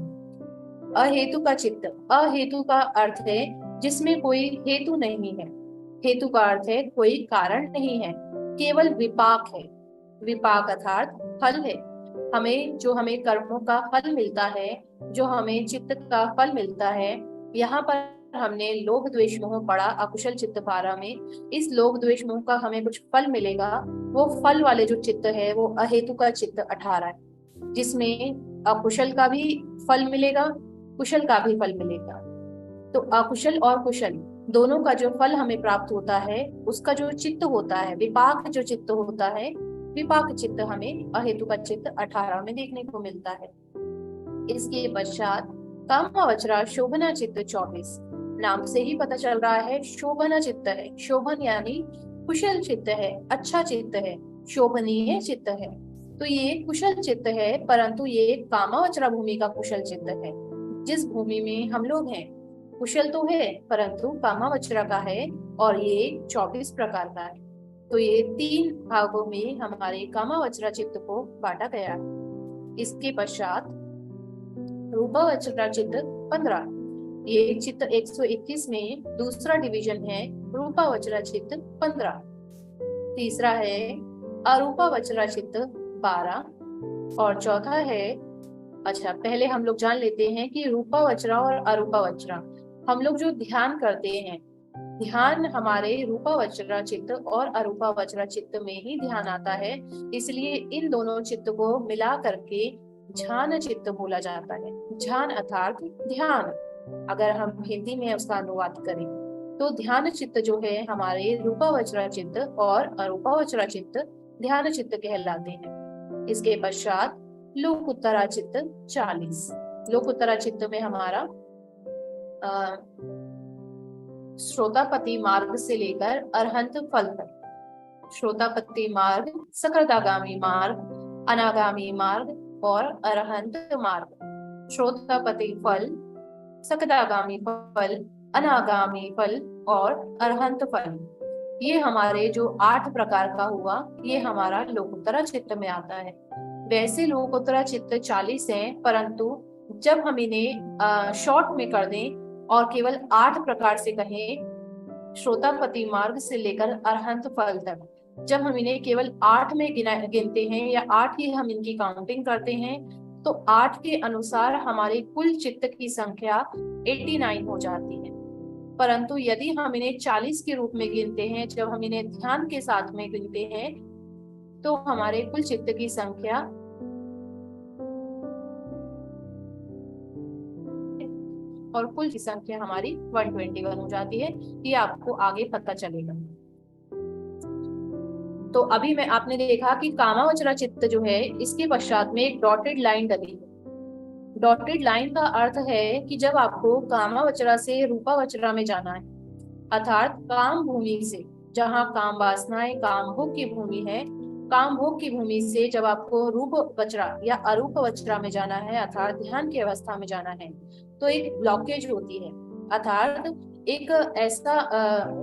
अहेतु का चित्त, अहेतु का अर्थ है जिसमें कोई हेतु नहीं है। हेतु का अर्थ है कोई कारण नहीं है, केवल विपाक है। विपाक अर्थात फल है। हमें कर्मों का फल मिलता है, जो हमें चित्त का फल मिलता है, यहाँ पर हमने लोभ द्वेष मोह पढ़ा अकुशल चित्त 12 में, इस लोभ द्वेष मोह का हमें कुछ फल मिलेगा। वो फल वाले जो चित्त है वो अहेतु का चित्त 18 है, जिसमें अकुशल का भी फल मिलेगा, कुशल का भी फल मिलेगा। तो अकुशल और कुशल दोनों का जो फल हमें प्राप्त होता है, उसका जो चित्त होता है, विपाक जो चित्त होता है, विपाक चित्त हमें अहेतु का चित्त 18 में देखने को मिलता है। इसके पश्चात कामावचरा शोभना चित्त 24, नाम से ही पता चल रहा है शोभना चित्त है। शोभन यानी कुशल चित्त है, अच्छा चित्त है, शोभनीय चित्त है। तो ये कुशल चित्त है, परंतु ये कामावचरा भूमि का कुशल चित्त है। जिस भूमि में हम लोग हैं, कुशल तो है परंतु कामावचरा का है, और ये 24 प्रकार का है। तो ये 3 भागों में हमारे कामावचरा चित्त को बांटा गया है। इसके पश्चात रूपावचरा चित्त 15, ये चित्त 121 में दूसरा डिवीजन है रूपावचरा चित्त 15। तीसरा है अरूपावचरा चित्त 12, और चौथा है, अच्छा पहले हम लोग जान लेते हैं कि रूपावचरा और अरूपावचरा। हम लोग जो ध्यान करते हैं, ध्यान हमारे रूपावचरा चित्त और अरूपावचरा चित्त में ही ध्यान आता है, इसलिए इन दोनों चित्त को मिला करके ध्यान चित्त बोला जाता है। ध्यान अर्थात ध्यान, अगर हम हिंदी में उसका अनुवाद करें तो ध्यान चित्त जो है हमारे रूपावचरा चित्त और अरूपावचरा चित्त ध्यान चित्त कहलाते हैं। इसके पश्चात लोक उत्तरा चित्त 40। लोक उत्तरा चित्त में हमारा श्रोतापति मार्ग से लेकर अरहंत फल तक, श्रोतापति मार्ग, सकृदागामी मार्ग, अनागामी मार्ग और अरहंत मार्ग। श्रोतापति फल, सकृदागामी फल, अनागामी फल और अरहंत फल, ये हमारे जो 8 प्रकार का हुआ, ये हमारा लोकोत्तरा चित्त में आता है। वैसे लोकोत्तरा चित्त 40 है, परंतु जब हम इन्हें शॉर्ट में कर दें और केवल 8 प्रकार से कहें, श्रोतापति मार्ग से लेकर अरहंत फल तक, जब हम इन्हें केवल 8 में गिनते हैं या 8 ही हम इनकी काउंटिंग करते हैं, तो 8 के अनुसार हमारी कुल चित्त की संख्या 89 हो जाती है। परंतु यदि हम इन्हें 40 के रूप में गिनते हैं, जब हम इन्हें ध्यान के साथ में गिनते हैं, तो हमारे कुल चित्त की संख्या और कुल की संख्या हमारी 121 हो जाती है। ये आपको आगे पता चलेगा। तो अभी मैं आपने देखा कि कामावचरा चित्त जो है, इसके पश्चात में एक डॉटेड लाइन डली है। डॉटेड लाइन का अर्थ है कि जब आपको कामावचरा से रूपावचरा में जाना है, अर्थात काम भूमि से, जहाँ काम वासनाएं काम भोग की भूमि है, काम भोग की भूमि से जब आपको रूप वचरा या अरूप वचरा में जाना है, अर्थात ध्यान की अवस्था में जाना है, तो एक ब्लॉकेज होती है, अर्थात एक ऐसा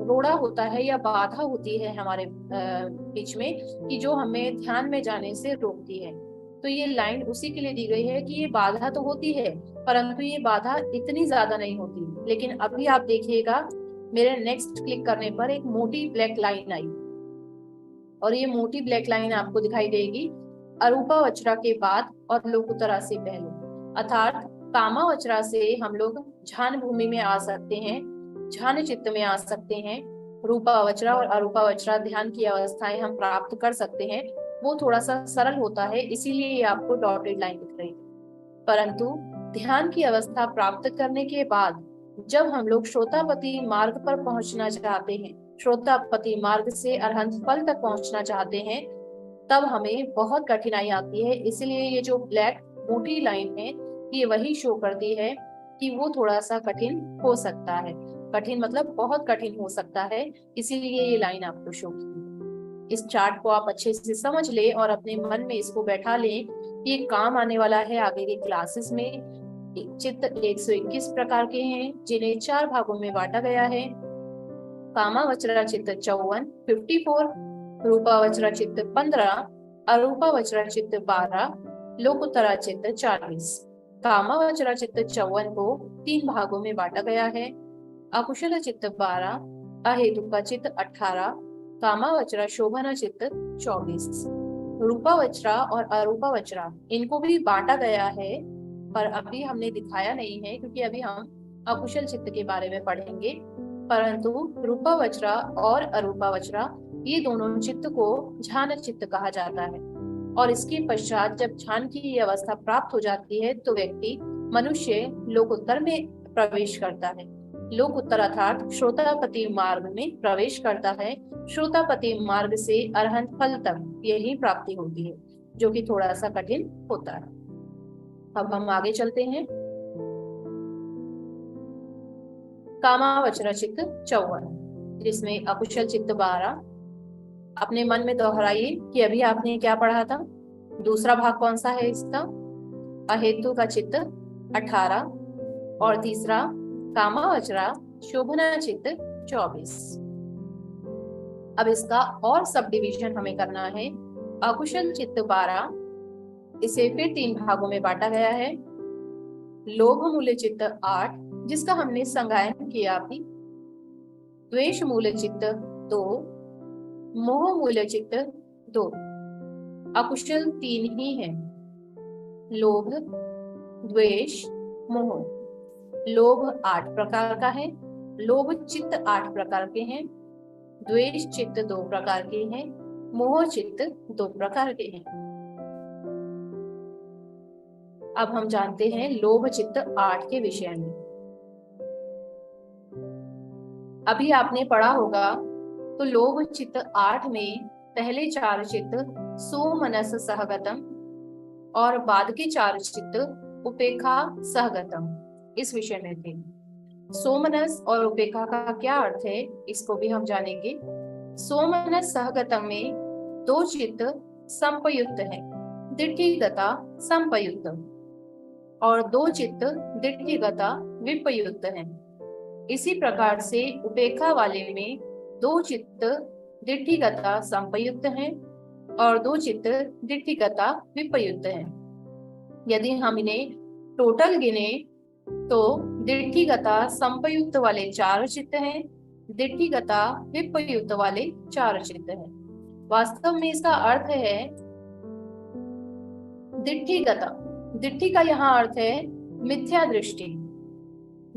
रोड़ा होता है या बाधा होती है हमारे बीच में कि जो हमें ध्यान में जाने से रोकती है। तो ये लाइन उसी के लिए दी गई है कि ये बाधा तो होती है, परंतु ये बाधा इतनी ज्यादा नहीं होती। लेकिन अभी आप देखिएगा, मेरे नेक्स्ट क्लिक करने पर एक मोटी ब्लैक लाइन आई, और ये मोटी ब्लैक लाइन आपको दिखाई देगी अरूपावचरा के बाद और लोकोत्तरा से पहले, अर्थात कामावचरा से हम लोग ध्यान भूमि में आ सकते हैं, ध्यान चित्त में आ सकते हैं। रूपावचरा और अरूपावचरा ध्यान की अवस्थाएं हम प्राप्त कर सकते हैं। वो थोड़ा सा सरल होता है, इसीलिए ये आपको डॉटेड लाइन दिख रही है। परंतु ध्यान की अवस्था प्राप्त करने के बाद जब हम लोग श्रोतापति मार्ग पर पहुंचना चाहते हैं, श्रोतापति मार्ग से अरहंत फल तक पहुंचना चाहते हैं, तब हमें बहुत कठिनाई आती है। इसलिए ये जो ब्लैक मोटी लाइन है, ये वही शो करती है कि वो थोड़ा सा कठिन हो सकता है। कठिन मतलब बहुत कठिन हो सकता है, इसीलिए ये लाइन आपको शो की है। इस चार्ट को आप अच्छे से समझ ले और अपने मन में इसको बैठा लें, ये काम आने वाला है आगे के क्लासेस में। चित्त 121 प्रकार के हैं, जिन्हें 4 भागों में बांटा गया है। कामावचरा चित्त 54, रूपावचरा चित्त 15, अरूपावचरा चित्त 12, लोकोत्तरा चित्त 40। कामावचरा चित्त 54 को 3 भागों में बांटा गया है। अकुशल चित्त 12, अहेतुका चित्त 18, कामावचरा शोभना चित्त 24। रूपावचरा और अरूपावचरा इनको भी बांटा गया है, पर अभी हमने दिखाया नहीं है, क्योंकि अभी हम अकुशल चित्त के बारे में पढ़ेंगे, परंतु रूपावचरा और अरूपावचरा ये दोनों चित्त को ध्यान चित्त कहा जाता है। और इसके पश्चात जब ध्यान की ये अवस्था प्राप्त हो जाती है तो व्यक्ति मनुष्य लोकोत्तर में प्रवेश करता है। लोकोत्तर अर्थात श्रोतापति मार्ग में प्रवेश करता है। श्रोतापति मार्ग से अरहंत फल तक यही प्राप्ति होती है, जो कि थोड़ा सा कठिन होता है। अब हम आगे चलते हैं। कामावचर चित्त 54, जिसमें अकुशल चित्त 12। अपने मन में दोहराइए कि अभी आपने क्या पढ़ा था। दूसरा भाग कौन सा है इसका? अहेतु का चित्त 18 और तीसरा कामावचरा शोभना चित्त 24। अब इसका और सब डिवीजन हमें करना है। अकुशल चित्त 12, इसे फिर 3 भागों में बांटा गया है। लोभ मूल्य चित्त 8, जिसका हमने संज्ञान किया अभी। द्वेष मूल्य चित्त 2, मोह मूल्य चित्त 2। अकुशल 3 ही है, लोभ, द्वेष, मोह। लोभ 8 प्रकार का है। लोभ चित्त 8 प्रकार के हैं। द्वेष चित्त 2 प्रकार के हैं। मोह चित्त 2 प्रकार के हैं। अब हम जानते हैं लोभ चित्त 8 के विषय में। अभी आपने पढ़ा होगा तो लोभ चित्त 8 में पहले 4 चित्त सोमनस सहगतम और बाद के 4 चित्त उपेक्षा सहगतम इस विषय में थे। सोमनस और उपेक्षा का क्या अर्थ है इसको भी हम जानेंगे। सोमनस सहगतम में 2 चित्त संपयुक्त है, दिठीगता संपयुक्त, और 2 चित्त दिठीगता विपयुक्त है। इसी प्रकार से उपेक्षा वाले में 2 चित्त दिठीगता संपयुक्त हैं और 2 चित्त दिठीगता विपयुक्त हैं। यदि हम इन्हें टोटल गिने तो दिठीगता संपयुक्त वाले 4 चित्त हैं, दिठीगता विपयुक्त वाले 4 चित्त हैं। वास्तव में इसका अर्थ है दिठीगता। दिठ्ठी का यहाँ अर्थ है मिथ्या दृष्टि।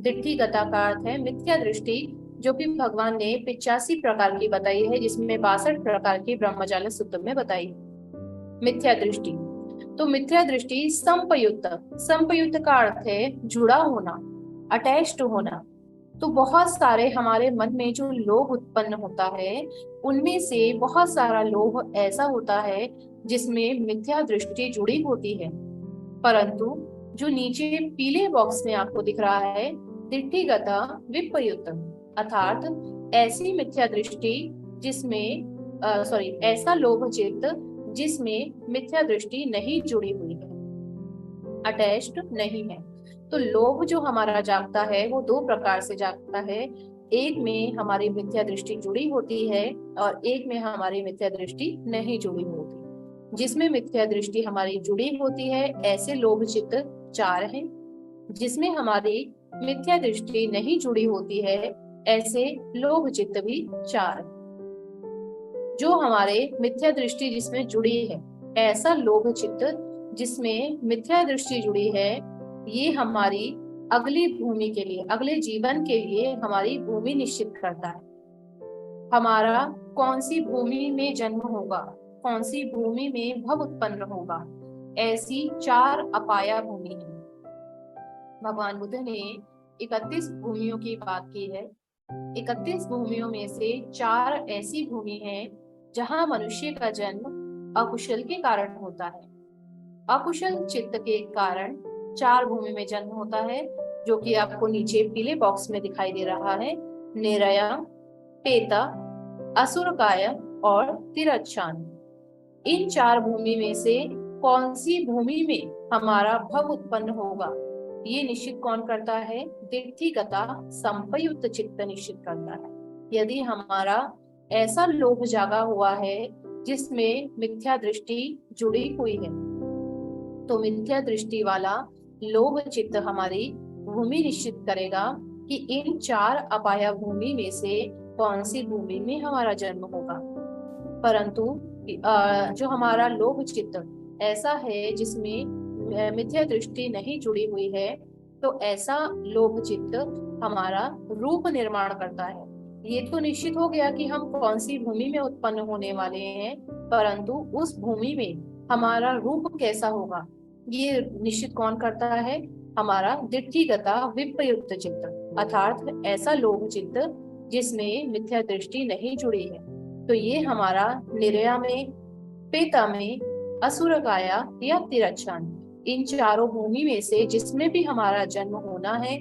दिठीगता का अर्थ है मिथ्या दृष्टि, जो कि भगवान ने 85 प्रकार की बताई है, जिसमें 62 प्रकार की ब्रह्मजाल सूत्र में बताई है मिथ्या दृष्टि। तो मिथ्या दृष्टि संपयुक्त, संपयुक्त का अर्थ है जुड़ा होना, अटैच्ड होना। तो बहुत सारे हमारे मन में जो लोभ उत्पन्न होता है उनमें से बहुत सारा लोभ ऐसा होता है जिसमें मिथ्या दृष्टि जुड़ी होती है। परंतु जो नीचे पीले बॉक्स में आपको दिख रहा है दिठीगता विपयुक्त, अर्थात ऐसी मिथ्या दृष्टि जिसमें ऐसा लोभ चित्त जिसमें मिथ्या दृष्टि नहीं जुड़ी हुई है, अटैच्ड नहीं है। तो लोभ जो हमारा जागता है वो 2 प्रकार से जागता है। एक में हमारी मिथ्या दृष्टि जुड़ी होती है और एक में हमारी मिथ्या दृष्टि नहीं जुड़ी होती। जिसमें मिथ्या दृष्टि हमारी जुड़ी होती है ऐसे लोभ चित्त 4 हैं। जिसमें हमारी मिथ्या दृष्टि नहीं जुड़ी होती है ऐसे लोभ चित्त भी 4 हैं। जो हमारे मिथ्या दृष्टि जिसमें जुड़ी है ऐसा लोभ चित्त जिसमें मिथ्या दृष्टि जुड़ी है, ये हमारी अगली भूमि के लिए, अगले जीवन के लिए हमारी भूमि निश्चित करता है। हमारा कौन सी भूमि में जन्म होगा, कौन सी भूमि में भव उत्पन्न होगा, ऐसी 4 अपाया भूमि है। भगवान बुद्ध ने 31 भूमियों की बात की है। 31 भूमियों में से 4 ऐसी भूमि है जहां मनुष्य का जन्म अकुशल के कारण होता है। अकुशल चित्त के कारण 4 भूमि में जन्म होता है, जो कि आपको नीचे पीले बॉक्स में दिखाई दे रहा है। निरया, पेता, असुरकाय और तिरच्छान। इन 4 भूमि में से कौन सी भूमि में हमारा भव उत्पन्न होगा ये निश्चित कौन करता है? दिठीगता संपयुक्त चित्त निश्चित करता है। यदि हमारा ऐसा लोभ जागा हुआ है जिसमें मिथ्या दृष्टि जुड़ी हुई है तो मिथ्या दृष्टि वाला लोभ चित्त हमारी भूमि निश्चित करेगा कि इन 4 अपाया भूमि में से कौन सी भूमि में हमारा जन्म होगा। परंतु जो हमारा लोभ चित्त ऐसा है जिसमें मिथ्या दृष्टि नहीं जुड़ी हुई है तो ऐसा लोभ चित्त हमारा रूप निर्माण करता है। ये तो निश्चित हो गया कि हम कौन सी भूमि में उत्पन्न होने वाले हैं, परंतु उस भूमि में हमारा रूप कैसा होगा ये निश्चित कौन करता है? हमारा दिट्ठिगता विप्रयुक्त चित्त, अर्थात ऐसा लोभ चित्त जिसमें मिथ्या दृष्टि नहीं जुड़ी है। तो ये हमारा निर्या में, पेता में, असुरकाया या तिरच्छान, इन चारों भूमि में से जिसमें भी हमारा जन्म होना है,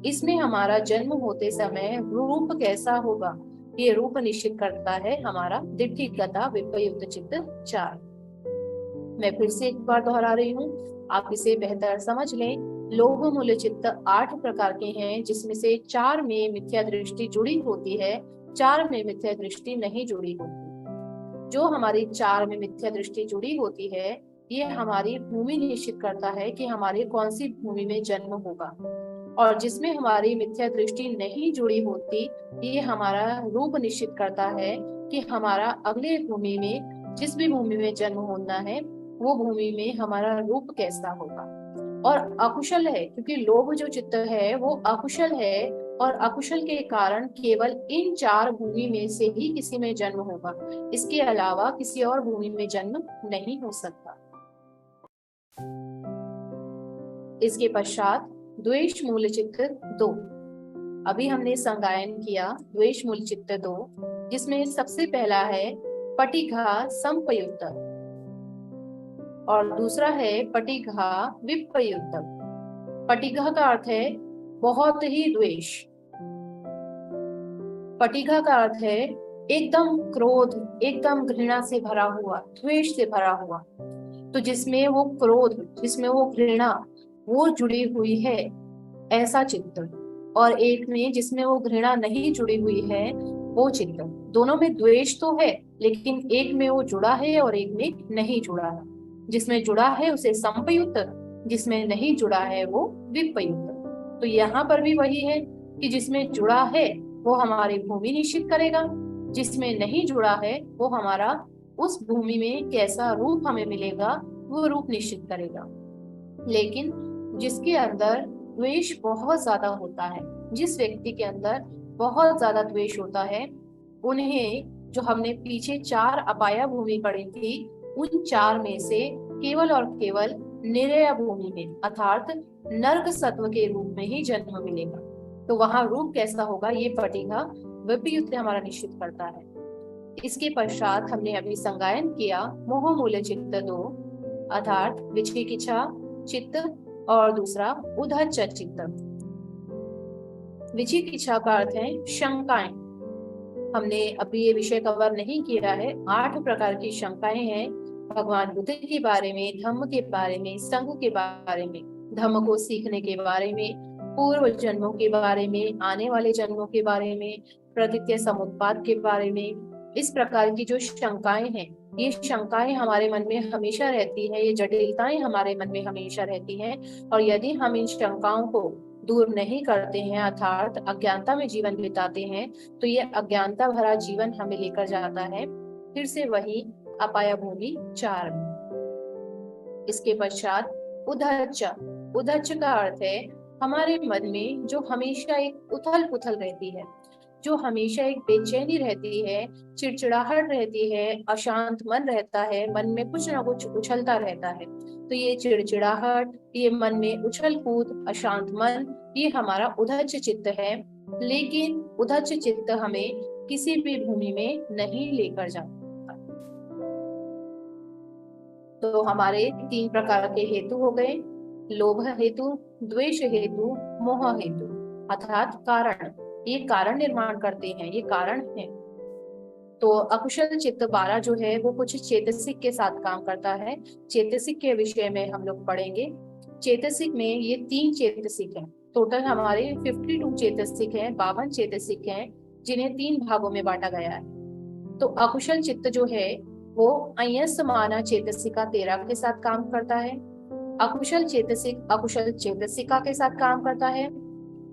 इसमें हमारा जन्म होते समय रूप कैसा होगा, ये रूप निश्चित करता है हमारा दिट्ठिगता विप्रयुक्त चित्त 4। मैं फिर से एक बार दोहरा रही हूँ, आप इसे बेहतर समझ लें। लोभ मूल चित्त 8 प्रकार के हैं, जिसमें से 4 में मिथ्या दृष्टि जुड़ी होती है, 4 में मिथ्या दृष्टि नहीं जुड़ी होती। जो हमारी 4 में मिथ्या दृष्टि जुड़ी होती है, ये हमारी भूमि निश्चित करता है कि हमारी कौन सी भूमि में जन्म होगा। और जिसमें हमारी मिथ्या दृष्टि नहीं जुड़ी होती, ये हमारा रूप निश्चित करता है कि हमारा अगले भूमि में, जिस भी भूमि में जन्म होना है, वो भूमि में हमारा रूप कैसा होगा। और अकुशल है, क्योंकि लोभ जो चित्त है वो अकुशल है, और अकुशल के कारण केवल इन 4 भूमि में से ही किसी में जन्म होगा, इसके अलावा किसी और भूमि में जन्म नहीं हो सकता। इसके पश्चात द्वेष मूल चित्त 2। अभी हमने संगायन किया द्वेष मूल चित्त 2, जिसमें सबसे पहला है पटिघा संपयुक्त और दूसरा है पटिघा विप्रयुक्त। पटिघा का अर्थ है बहुत ही द्वेष, पटिघा का अर्थ है एकदम क्रोध, एकदम घृणा से भरा हुआ, द्वेष से भरा हुआ। तो जिसमें वो क्रोध, जिसमें वो घृणा वो जुड़ी हुई है, ऐसा चित्त, और एक में जिसमें वो घृणा नहीं जुड़ी हुई है, वो चित्त। दोनों में द्वेष तो है, लेकिन एक में वो जुड़ा है और एक में नहीं जुड़ा है। जिसमें जुड़ा है उसे संपयुक्त, जिसमें नहीं जुड़ा है वो विप्रयुक्त। तो यहाँ पर भी वही है कि जिसमें जुड़ा है वो हमारी भूमि निश्चित करेगा, जिसमें नहीं जुड़ा है वो हमारा उस भूमि में कैसा रूप हमें मिलेगा वो रूप निश्चित करेगा। लेकिन जिसके अंदर द्वेष बहुत ज्यादा होता है, जिस व्यक्ति के अंदर बहुत ज्यादा द्वेष होता है, उन्हें जो हमने पीछे 4 अपाया भूमि पढ़ी थी, उन 4 में से केवल और केवल निर्या भूमि में, अर्थात नर्क सत्व के रूप में ही जन्म मिलेगा। तो वहां रूप कैसा होगा ये पटिघा विप्रयुक्त हमारा निश्चित करता है। इसके पश्चात हमने अभी संगायन किया मोह मूल चित्त 2, अर्थात विचिकिच्छा चित्त और दूसरा उद्धच्च चित्त। विचिकिच्छा का अर्थ है शंकाएं। हमने अभी ये विषय कवर नहीं किया है। 8 प्रकार की शंकाएं हैं, भगवान बुद्ध के बारे में, धम्म के बारे में, संघ के बारे में, धम्म को सीखने के बारे में, पूर्व जन्मों के बारे में, आने वाले जन्मों के बारे में, प्रकृति समुत्पाद के बारे में। इस प्रकार की जो शंकाएं हैं, ये शंकाएं हमारे मन में हमेशा रहती है, ये जटिलताएं हमारे मन में हमेशा रहती हैं। और यदि हम इन शंकाओं को दूर नहीं करते हैं, अर्थात अज्ञानता में जीवन बिताते हैं, तो ये अज्ञानता भरा जीवन हमें लेकर जाता है फिर से वही अपाया भूमि 4 में। इसके पश्चात उद्धच्च। उद्धच्च का अर्थ है हमारे मन में जो हमेशा एक उथल पुथल रहती है, जो हमेशा एक बेचैनी रहती है, चिड़चिड़ाहट रहती है, अशांत मन रहता है, मन में कुछ ना कुछ उछलता रहता है। तो ये चिड़चिड़ाहट, ये मन में उछल कूद, अशांत मन, ये हमारा उद्धच्च चित्त है। लेकिन उद्धच्च चित्त हमें किसी भी भूमि में नहीं लेकर जाता। तो हमारे 3 प्रकार के हेतु हो गए, लोभ हेतु, द्वेष हेतु, मोह हेतु, अर्थात कारण। ये कारण निर्माण करते हैं, ये कारण है। तो अकुशल चित्त 12 जो है वो कुछ चेतसिक के साथ काम करता है। चेतसिक के विषय में हम लोग पढ़ेंगे। चेतसिक में ये 3 चेतसिक हैं, टोटल हमारे 52 चेतसिक हैं, 52 चेतसिक हैं, जिन्हें 3 भागों में बांटा गया है। तो अकुशल चित्त जो है वो अयस्माना चेतसिका 13 के साथ काम करता है। अकुशल चेतसिक अकुशल चेतसिका के साथ काम करता है,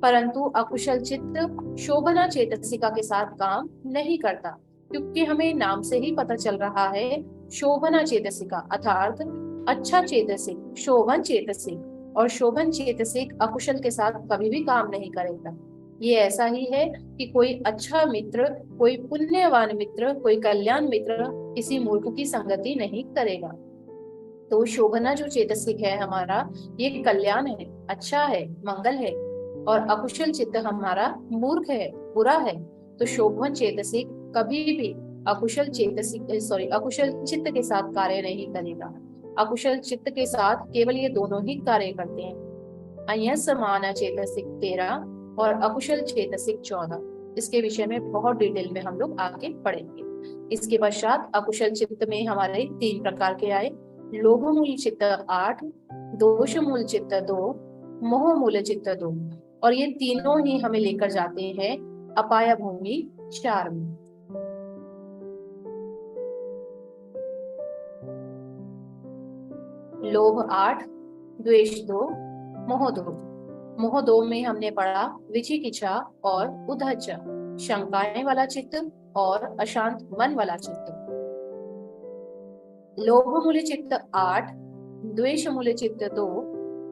परंतु अकुशल चित्त शोभना चेतसिका के साथ काम नहीं करता, क्योंकि हमें नाम से ही पता चल रहा है शोभना चेतसिका अर्थात अच्छा चेतसिक, शोभन चेतसिक, और शोभन चेतसिक अकुशल के साथ कभी भी काम नहीं करेगा। ये ऐसा ही है कि कोई अच्छा मित्र, कोई पुण्यवान मित्र, कोई कल्याण मित्र किसी मूर्ख की संगति नहीं करेगा। तो शोभना जो चेतसिक है हमारा, ये कल्याण है, अच्छा है, मंगल है। और अकुशल चित्त हमारा मूर्ख है, बुरा है। तो शोभन चेतसिक कभी भी अकुशल चित्त के साथ कार्य नहीं करेगा। अकुशल चित्त के साथ केवल ये दोनों ही कार्य करते हैं, अयसमान चेतसिक 13 और अकुशल चेतसिक 14। इसके विषय में बहुत डिटेल में हम लोग आगे पढ़ेंगे। इसके पश्चात अकुशल चित्त में हमारे 3 प्रकार के आए, लोभ मूल चित्त 8, दोष मूल चित्त 2, मोह मूल चित्त 2। और ये तीनों ही हमें लेकर जाते हैं अपाय भूमि 4 में। लोभ 8, द्वेष 2, मोह 2। मोह 2 में हमने पढ़ा विचिकिच्छा और उद्धच, शंकाएं वाला चित्त और अशांत मन वाला चित्त। लोभ मूल चित्त 8, द्वेष मूल चित्त 2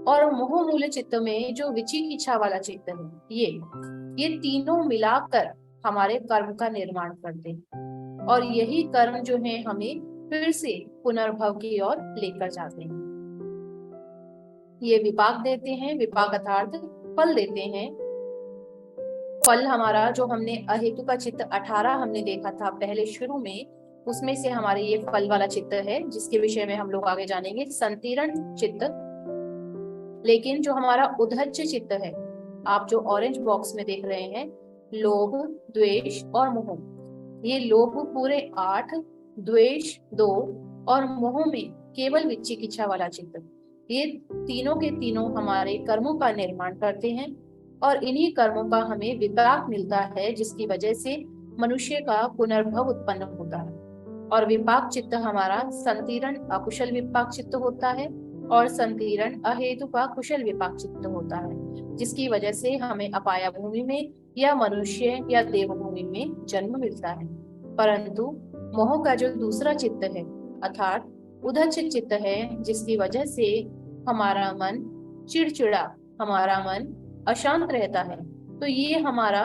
और मोह मूल चित्त में जो विचिकिच्छा वाला चित्त है, ये तीनों मिलाकर हमारे कर्म का निर्माण करते हैं। और यही कर्म जो है हमें फिर से पुनर्भव की ओर लेकर जाते हैं। ये विपाक देते हैं, विपाक अर्थात फल देते हैं। फल हमारा जो हमने अहेतु का चित्त 18 हमने देखा था पहले शुरू में, उसमें से हमारे ये फल वाला चित्त है, जिसके विषय में हम लोग आगे जानेंगे, संतीर्ण चित्त। लेकिन जो हमारा उद्धच चित्त है, आप जो ऑरेंज बॉक्स में देख रहे हैं, लोभ, द्वेष और मोह, ये लोभ पूरे 8, द्वेष 2 और मोह में केवल विचिकिच्छा वाला चित्त, ये तीनों के तीनों हमारे कर्मों का निर्माण करते हैं। और इन्हीं कर्मों का हमें विपाक मिलता है, जिसकी वजह से मनुष्य का पुनर्भव उत्पन्न होता है। और विपाक चित्त हमारा संतीर्ण अकुशल विपाक चित्त होता है और संतीर्ण अहेतु का कुशल विपाक चित्त होता है, जिसकी वजह से हमें अपाया भूमि में या मनुष्य या देव भूमि में जन्म मिलता है। परंतु मोह का जो दूसरा चित्त है अर्थात उद्धच चित्त है, जिसकी वजह से हमारा मन चिड़चिड़ा, हमारा मन अशांत रहता है, तो ये हमारा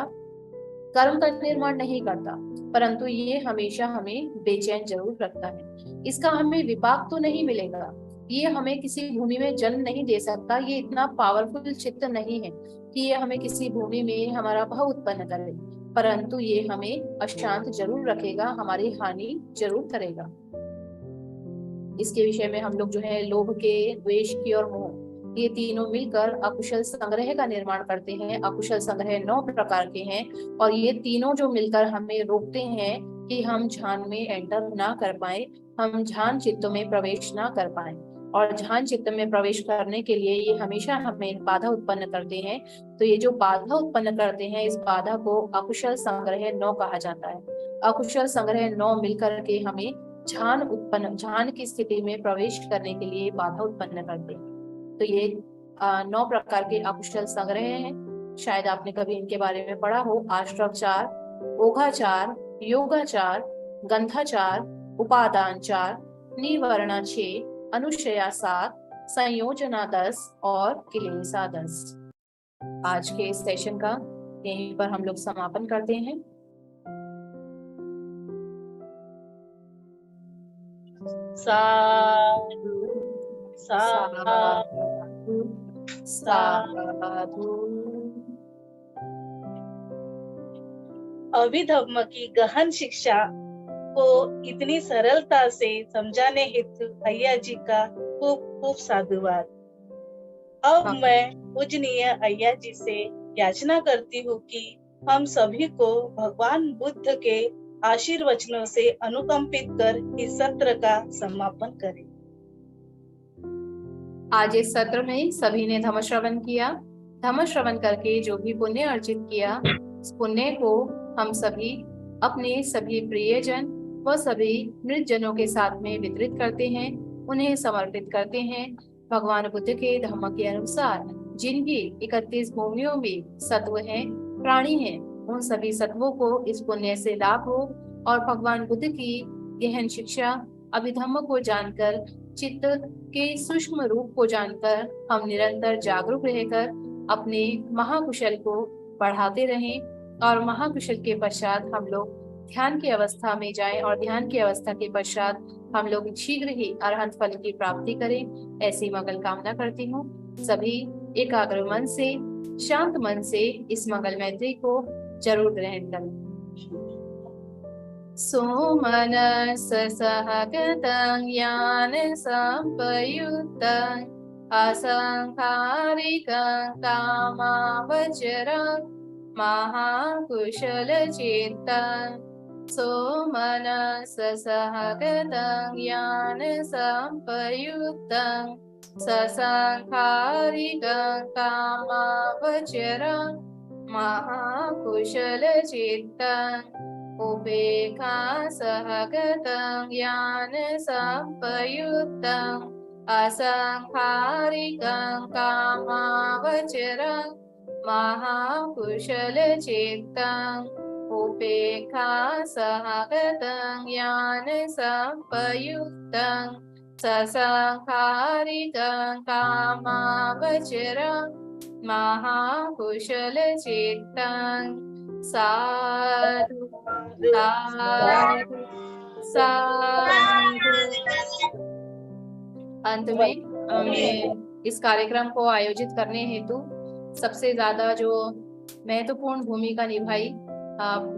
कर्म का निर्माण नहीं करता, परंतु ये हमेशा हमें बेचैन जरूर रखता है। इसका हमें विपाक तो नहीं मिलेगा, ये हमें किसी भूमि में जन्म नहीं दे सकता, ये इतना पावरफुल चित्त नहीं है कि ये हमें किसी भूमि में हमारा भाव उत्पन्न करे, परंतु ये हमें अशांत जरूर रखेगा, हमारी हानि जरूर करेगा। इसके विषय में हम लोग जो है लोभ के, द्वेष की और मोह, ये तीनों मिलकर अकुशल संग्रह का निर्माण करते हैं। अकुशल संग्रह 9 प्रकार के हैं और ये तीनों जो मिलकर हमें रोकते हैं कि हम ध्यान में एंटर ना कर पाए, हम ध्यान चित्त में प्रवेश ना कर पाए। और ध्यान चित्त में प्रवेश करने के लिए ये हमेशा हमें बाधा उत्पन्न करते हैं। तो ये जो बाधा उत्पन्न करते हैं, इस बाधा को अकुशल संग्रह 9 कहा जाता है। अकुशल संग्रह 9 मिलकर के हमें ध्यान की स्थिति में प्रवेश करने के लिए बाधा उत्पन्न करते हैं। तो ये 9 प्रकार के अकुशल संग्रह हैं। शायद आपने कभी इनके बारे में पढ़ा हो। आश्रवचार, ओघाचार, योगाचार, गंधाचार, उपादान 4, निवर्णा 6, अनुशया 7, संयोजना 10 और किलेसा 10। आज के इस सेशन का यहीं पर हम लोग समापन करते हैं। साधु साधु साधु। अभिधम्म की गहन शिक्षा को इतनी सरलता से समझाने हेतु अय्या जी का खूब खूब साधुवाद। अब मैं पूजनीय अय्या जी से याचना करती हूँ कि हम सभी को भगवान बुद्ध के आशीर्वचनों से अनुकंपित कर इस सत्र का समापन करें। आज इस सत्र में सभी ने धम्म श्रवण किया। धम्म श्रवण करके जो भी पुण्य अर्जित किया, उस पुण्य को हम सभी अपने सभी प्रियजन व सभी मृत जनों के साथ में वितरित करते हैं, उन्हें समर्पित करते हैं। भगवान बुद्ध के धम्म के अनुसार जिनकी 31 भूमियों में सत्व हैं, प्राणी हैं, उन सभी सत्वों को इस पुण्य से लाभ हो और भगवान बुद्ध की गहन शिक्षा अभिधम्म को जानकर चित्त के सूक्ष्म रूप को जानकर हम निरंतर जागरूक रहकर अपने महाकुशल को बढ़ाते रहें और महाकुशल के पश्चात हम लोग ध्यान की अवस्था में जाएं और ध्यान की अवस्था के पश्चात हम लोग शीघ्र ही अरहंत फल की प्राप्ति करें, ऐसी मंगल कामना करती हूँ। सभी एकाग्र मन से, शांत मन से इस मंगल मैत्री को जरूर ग्रहण करें। सोमनस सहगतं ज्ञान संपयुक्तं असंखारिकं कामावचरं महाकुशलचित्तं। सोमनस सहगतं ज्ञान संपयुक्तं ससंखारिकं कामावचरं महाकुशलचित्तं। उपेक्षा सहगतं ज्ञान संपयुक्तं असंखारिकं कामावचरं महाकुशलचित्तं। उपेक्षा सहगतं ज्ञान संपयुक्तं ससंखारिकं कामावचरं महाकुशलचित्तं। साधु साधु साधु। अंत में मैं इस कार्यक्रम को आयोजित करने हेतु सबसे ज्यादा जो महत्वपूर्ण भूमिका निभाई,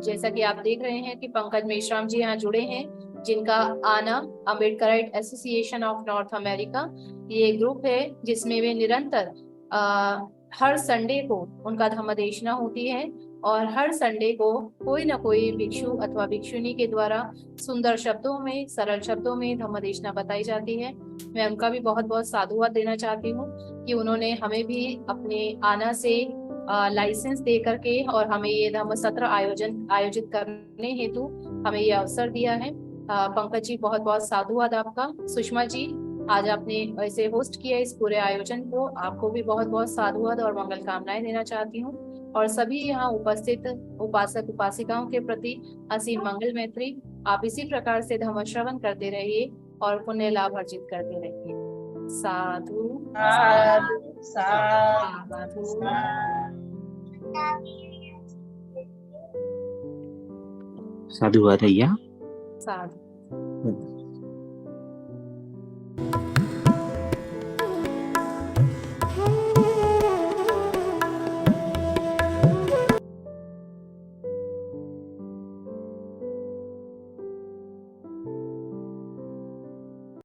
जैसा कि आप देख रहे हैं कि पंकज मेश्राम जी यहाँ जुड़े हैं, जिनका आना Ambedkarite association of north America, ये ग्रुप है जिसमें वे निरंतर हर संडे को उनका धम्मदेशना होती है और हर संडे को कोई ना कोई भिक्षु अथवा भिक्षुनी के द्वारा सुंदर शब्दों में, सरल शब्दों में धम्मदेशना बताई जाती है। मैं उनका भी बहुत बहुत साधुवाद देना चाहती हूँ कि उन्होंने हमें भी अपने आना से लाइसेंस दे करके और हमें ये धम्म सत्र आयोजित करने हेतु हमें ये अवसर दिया है। पंकज जी बहुत बहुत साधुवाद आपका। सुषमा जी, आज आपने ऐसे होस्ट किया इस पूरे आयोजन को, आपको भी बहुत बहुत साधुवाद और मंगल कामनाएं देना चाहती हूँ। और सभी यहाँ उपस्थित उपासक उपासिकाओं के प्रति असीम मंगल मैत्री। आप इसी प्रकार से धम्म श्रवण करते रहिए और पुण्य लाभ अर्जित करते रहिए। साधु साधु साधु साधुवाद भैया। साधु।